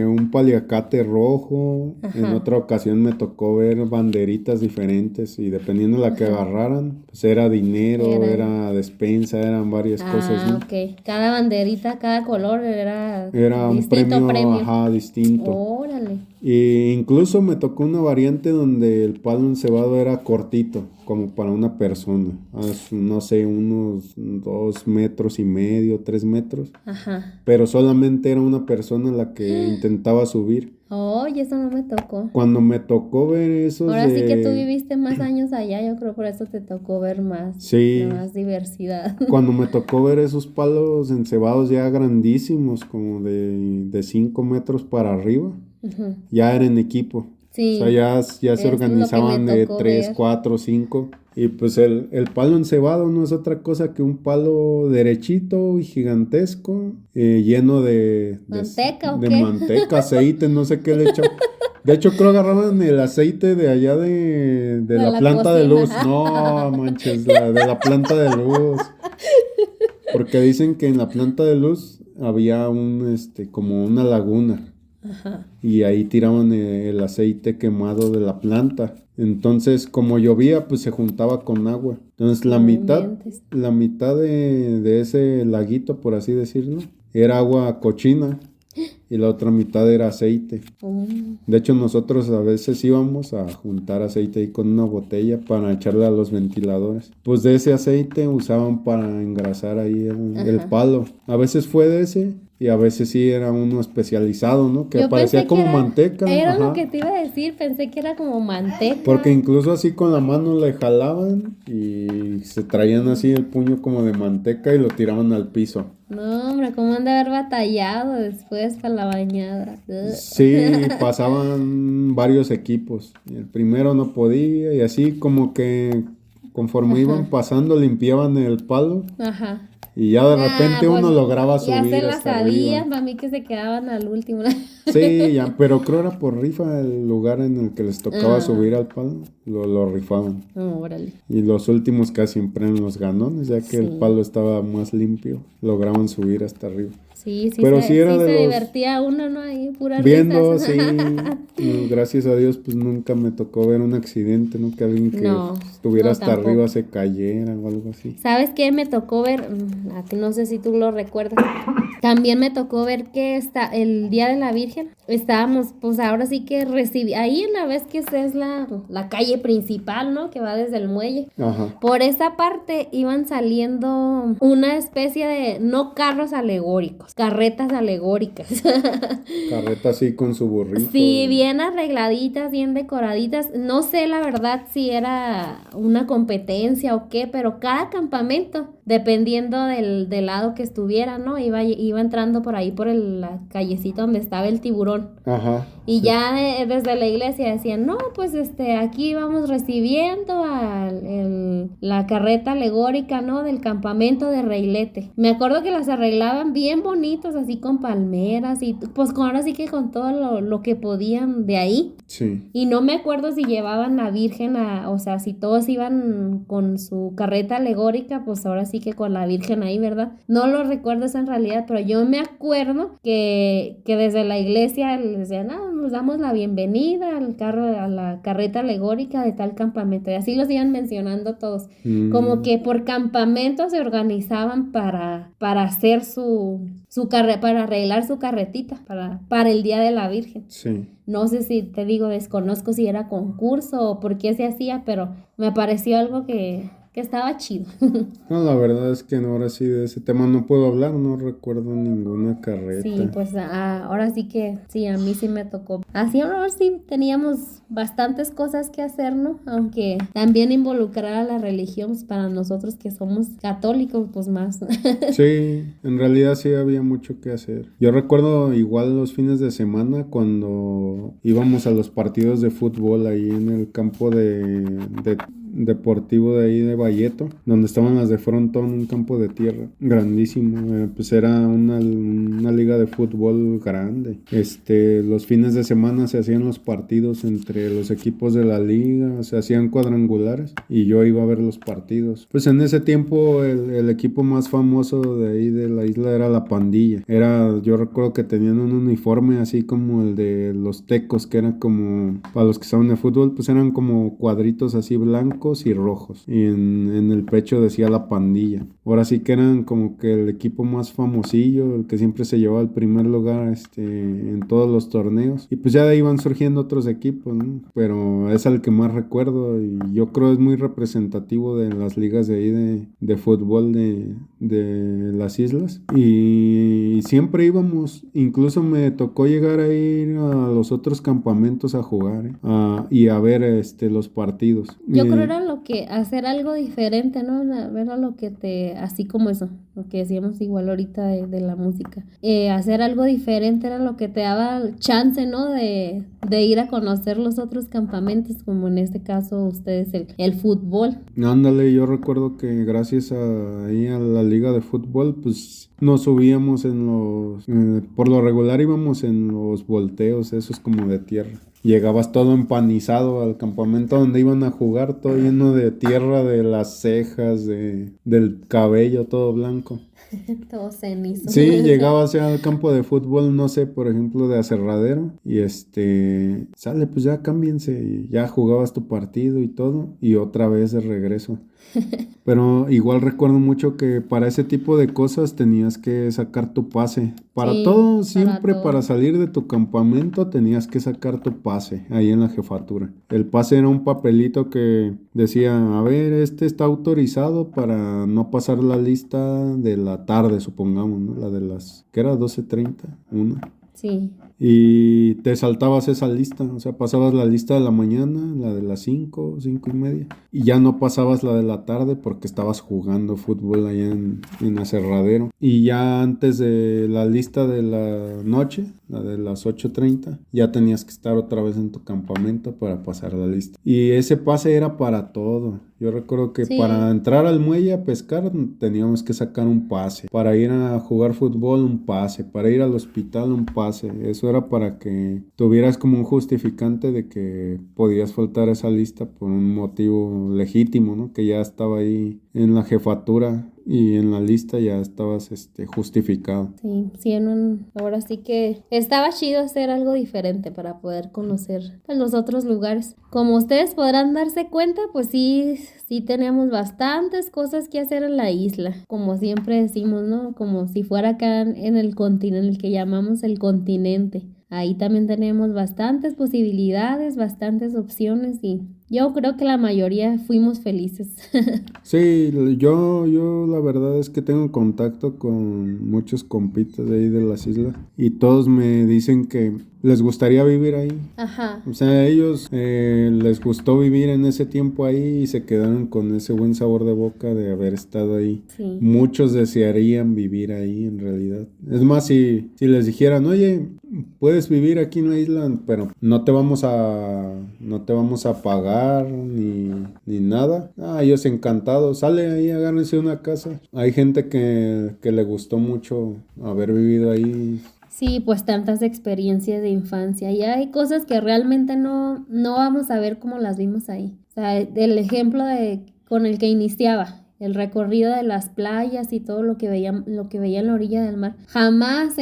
un paliacate rojo. En Ajá. otra ocasión me tocó ver banderitas diferentes. Y dependiendo de la que agarraran, pues era dinero, era despensa, eran varias cosas, ¿no? Ok. Cada banderita, cada color era Era un distinto premio, premio. ajá, distinto. Órale. Y incluso me tocó una variante donde el palo encebado era cortito, como para una persona. No sé, unos 2,5 metros, 3 metros. Ajá. Pero solamente era una persona la que intentaba subir. Oye, eso no me tocó. Cuando me tocó ver esos Ahora sí que tú de... viviste más años allá, yo creo por eso te tocó ver Sí, más diversidad. cuando me tocó ver esos palos encebados ya grandísimos, como de 5 metros para arriba, Ujú. ya era en equipo. O sea, Sí, ya se es lo que me organizaban de tocó 3, ver. 4, 5. Y pues el palo encebado no es otra cosa que un palo derechito y gigantesco, lleno ¿Manteca o de qué? manteca, aceite, no sé qué le echaban. De hecho, creo agarraban el aceite de allá de De la la planta de luz. cocina. No, manches, de la planta de luz. Porque dicen que en la planta de luz había como una laguna. Ajá. Y ahí tiraban el aceite quemado de la planta. Entonces, como llovía, pues se juntaba con agua. Entonces, No inventes. la mitad de ese laguito, por así decirlo, era agua cochina y la otra mitad era aceite. De hecho, nosotros a veces íbamos a juntar aceite ahí con una botella para echarle a los ventiladores. Pues de ese aceite usaban para engrasar ahí el Ajá. palo. A veces fue de ese y a veces sí era uno especializado, ¿no? Que Yo parecía pensé que como manteca, era lo ajá. que te iba a decir, pensé que era como Porque manteca. incluso así con la mano le jalaban y se traían así el puño como de manteca y lo tiraban al piso. No, hombre, ¿cómo han de haber batallado después para la bañada? Sí, pasaban varios equipos. Y el primero no podía y así como que conforme iban Ajá, pasando limpiaban el palo ajá. y ya de Nah, repente pues uno lograba ya se subir la hasta arriba. sabían, para mí que se quedaban al último. Sí, ya, pero creo era por rifa el lugar en el que les tocaba Ah, subir al palo, lo rifaban. órale. Y los últimos casi siempre eran los ganones, ya que el Sí, palo estaba más limpio, lograban subir hasta arriba. sí, Pero sí era sí de se los divertía uno, ¿no? Ahí, puras risas. viendo, sí, gracias a Dios, pues nunca me tocó ver un accidente, ¿no? Que alguien que No, estuviera no hasta arriba tampoco. se cayera o algo así. ¿Sabes qué me tocó ver? A ti no sé si tú lo recuerdas. También me tocó ver que el Día de la Virgen. Estábamos, pues ahora sí que recibí, ahí en la vez que es la calle principal, ¿no? Que va desde el muelle. Ajá, Por esa parte iban saliendo una especie de, no carros alegóricos, carretas alegóricas. carreta así con su burrito Sí, y... bien arregladitas, bien decoraditas. No sé la verdad si era una competencia o qué, pero cada campamento, dependiendo del lado que estuviera, ¿no? Iba entrando por ahí por la callecita donde estaba el tiburón. Ajá, Y sí. ya desde la iglesia decían, no, pues aquí vamos recibiendo la carreta alegórica, ¿no? Del campamento de Reilete. Me acuerdo que las arreglaban bien bonitos, así con palmeras y pues ahora sí que con todo lo que podían de ahí. Sí, Y no me acuerdo si llevaban la Virgen o sea, si todos iban con su carreta alegórica, pues ahora sí que con la Virgen ahí, ¿verdad? No lo recuerdo eso en realidad, pero yo me acuerdo que desde la iglesia les decían, nos damos la bienvenida al carro, a la carreta alegórica de tal campamento. Y así los iban mencionando todos. Como que por campamento se organizaban para hacer para arreglar su carretita, para el Día de la Virgen. sí. No sé si te digo, desconozco si era concurso o por qué se hacía, pero me pareció algo que estaba chido. No, la verdad es que no, ahora sí de ese tema no puedo hablar, no recuerdo ninguna Sí, carreta. pues ahora sí que sí, a mí sí me tocó. Así ahora sí teníamos bastantes cosas que hacer, ¿no? Aunque también involucrar a la religión, pues, para nosotros que somos católicos, pues más. Sí, en realidad sí había mucho que hacer. Yo recuerdo igual los fines de semana cuando íbamos a los partidos de fútbol ahí en el campo de deportivo de ahí de Valleto, donde estaban las de Frontón, un campo de tierra grandísimo. Pues era una liga de fútbol grande. Los fines de semana se hacían los partidos entre los equipos de la liga, se hacían cuadrangulares y yo iba a ver los partidos. Pues en ese tiempo el equipo más famoso de ahí de la isla era la Pandilla. Yo recuerdo que tenían un uniforme así como el de los Tecos, que eran como, para los que saben de fútbol, pues eran como cuadritos así blancos blancos y rojos. Y en el pecho decía La Pandilla. Ahora sí que eran como que el equipo más famosillo, el que siempre se llevaba el primer lugar en todos los torneos. Y pues ya de ahí van surgiendo otros equipos, ¿no? Pero es al que más recuerdo y yo creo es muy representativo de las ligas de ahí de fútbol de las islas. Y siempre íbamos, incluso me tocó llegar a ir a los otros campamentos a jugar, y a ver los partidos. Yo creo era lo que hacer algo diferente, ¿no? Era lo que así como eso, lo que decíamos igual ahorita de la música. Hacer algo diferente era lo que te daba chance, ¿no? De ir a conocer los otros campamentos, como en este caso ustedes el fútbol. Ándale, yo recuerdo que gracias ahí a la liga de fútbol, pues nos subíamos por lo regular íbamos en los volteos, esos como de tierra. Llegabas todo empanizado al campamento donde iban a jugar, todo lleno de tierra, de las cejas, del cabello, todo blanco. Todo cenizo. Sí, llegabas al campo de fútbol, no sé, por ejemplo, de Aserradero, y sale, pues ya cámbiense, y ya jugabas tu partido y todo, y otra vez de regreso. Pero igual recuerdo mucho que para ese tipo de cosas tenías que sacar tu pase. Para Sí, todo, siempre todo. para salir de tu campamento tenías que sacar tu pase ahí en la jefatura. El pase era un papelito que decía, a ver, está autorizado para no pasar la lista de la tarde, supongamos, ¿no? La de ¿qué era? 12:30, una. Sí. Y te saltabas esa lista, o sea, pasabas la lista de la mañana, la de las 5:30, y ya no pasabas la de la tarde porque estabas jugando fútbol allá en Aserradero. Y ya antes de la lista de la noche, la de las 8:30, ya tenías que estar otra vez en tu campamento para pasar la lista. Y ese pase era para todo. Yo recuerdo que para entrar al muelle a pescar teníamos que sacar un pase. Para ir a jugar fútbol, un pase. Para ir al hospital, un pase. Eso era para que tuvieras como un justificante de que podías faltar a esa lista por un motivo legítimo, ¿no? Que ya estaba ahí en la jefatura y en la lista ya estabas justificado. Sí, ahora sí que estaba chido hacer algo diferente para poder conocer pues, los otros lugares. Como ustedes podrán darse cuenta, pues sí tenemos bastantes cosas que hacer en la isla. Como siempre decimos, ¿no? Como si fuera acá en el continente, el que llamamos el continente. Ahí también tenemos bastantes posibilidades, bastantes opciones y yo creo que la mayoría fuimos felices. Sí, yo la verdad es que tengo contacto con muchos compitas de ahí de las islas y todos me dicen que les gustaría vivir ahí. Ajá. O sea, a ellos les gustó vivir en ese tiempo ahí y se quedaron con ese buen sabor de boca de haber estado ahí. Sí. Muchos desearían vivir ahí en realidad. Es más, si les dijeran, oye, puedes vivir aquí en la isla, pero no te vamos a pagar ni nada. Ellos encantados. Sale ahí, agárrense una casa. Hay gente que le gustó mucho haber vivido ahí. Sí, pues tantas experiencias de infancia y hay cosas que realmente no vamos a ver como las vimos ahí. O sea, el ejemplo con el que iniciaba, el recorrido de las playas y todo lo que veía en la orilla del mar. Jamás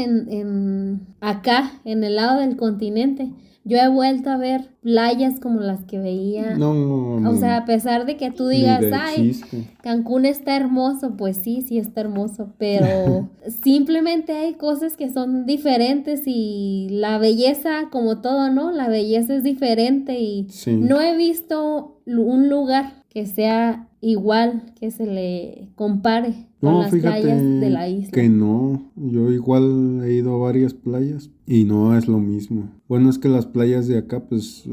acá, en el lado del continente, yo he vuelto a ver playas como las que veía. No. O sea, a pesar de que tú digas, chiste. Cancún está hermoso, pues sí está hermoso, pero simplemente hay cosas que son diferentes y la belleza, como todo, ¿no? La belleza es diferente y no he visto un lugar que sea igual, que se le compare con las playas de la isla. Que no, yo igual he ido a varias playas y no es lo mismo. Bueno, es que las playas de acá pues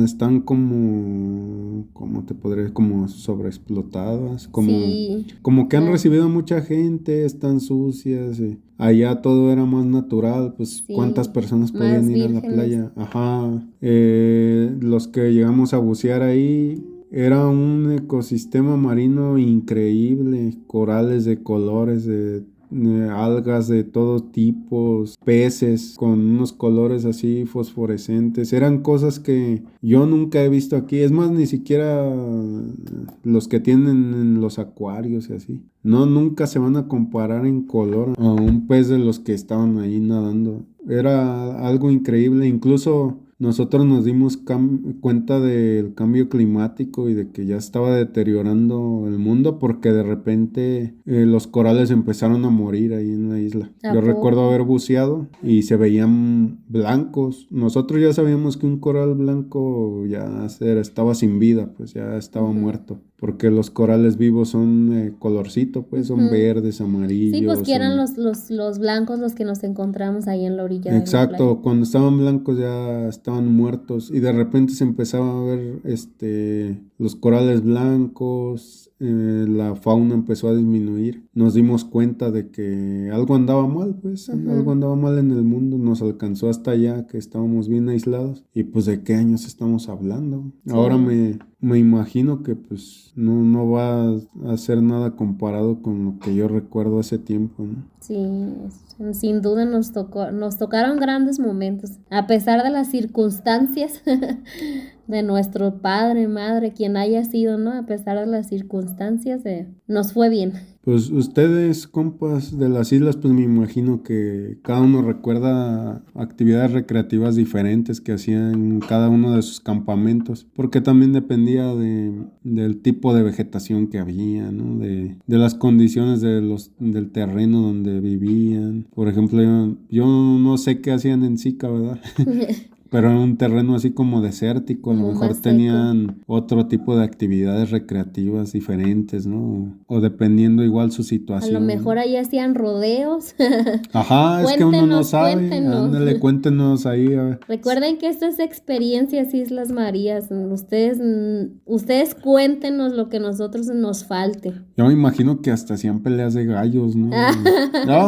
están como te podré, como sobreexplotadas, como que han recibido mucha gente, están sucias. Allá todo era más natural, pues cuántas personas podían ir a la playa. Ajá, los que llegamos a bucear ahí. Era un ecosistema marino increíble, corales de colores, de algas de todo tipo, peces con unos colores así fosforescentes. Eran cosas que yo nunca he visto aquí. Es más, ni siquiera los que tienen en los acuarios y así. No, nunca se van a comparar en color a un pez de los que estaban ahí nadando. Era algo increíble, incluso nosotros nos dimos cuenta del cambio climático y de que ya estaba deteriorando el mundo porque de repente los corales empezaron a morir ahí en la isla. Yo recuerdo haber buceado y se veían blancos. Nosotros ya sabíamos que un coral blanco ya estaba sin vida, pues ya estaba muerto. Porque los corales vivos son colorcito, pues son verdes, amarillos. Sí, pues que eran los blancos los que nos encontramos ahí en la orilla. Exacto, de la playa. Cuando estaban blancos ya estaban muertos y de repente se empezaba a ver los corales blancos, la fauna empezó a disminuir. Nos dimos cuenta de que algo andaba mal, pues algo andaba mal en el mundo. Nos alcanzó hasta allá que estábamos bien aislados y pues de qué años estamos hablando. Sí. Ahora me imagino que pues no va a ser nada comparado con lo que yo recuerdo hace tiempo, ¿no? Sí, sin duda nos tocaron grandes momentos, a pesar de las circunstancias de nuestro padre, madre, quien haya sido, ¿no? A pesar de las circunstancias, nos fue bien. Pues ustedes, compas de las islas, pues me imagino que cada uno recuerda actividades recreativas diferentes que hacían en cada uno de sus campamentos, porque también dependía del tipo de vegetación que había, ¿no? De las condiciones del terreno donde vivían. Por ejemplo, yo no sé qué hacían en Sica, ¿verdad? Pero en un terreno así como desértico, a lo mejor tenían otro tipo de actividades recreativas diferentes, ¿no? O dependiendo igual su situación. A lo mejor ahí hacían rodeos. Ajá, es que uno no sabe. Ándale, cuéntenos ahí. A ver. Recuerden que esto es Experiencias Islas Marías. Ustedes cuéntenos lo que nosotros nos falte. Yo me imagino que hasta hacían peleas de gallos, ¿no?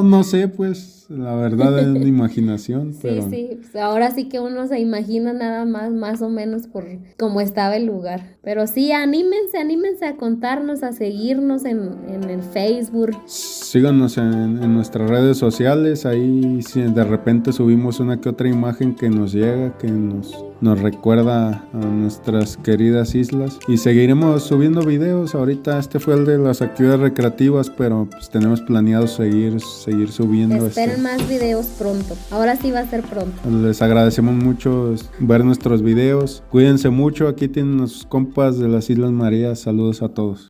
No sé, pues. La verdad es mi imaginación, pero... Sí, ahora sí que uno se imagina nada más o menos por cómo estaba el lugar. Pero sí, anímense a contarnos, a seguirnos en el Facebook. Síganos en nuestras redes sociales, ahí si de repente subimos una que otra imagen que nos llega, que nos recuerda a nuestras queridas islas. Y seguiremos subiendo videos. Ahorita este fue el de las actividades recreativas, pero pues tenemos planeado seguir subiendo. Esperen más videos pronto. Ahora sí va a ser pronto. Les agradecemos mucho ver nuestros videos. Cuídense mucho. Aquí tienen a sus compas de las Islas Marías. Saludos a todos.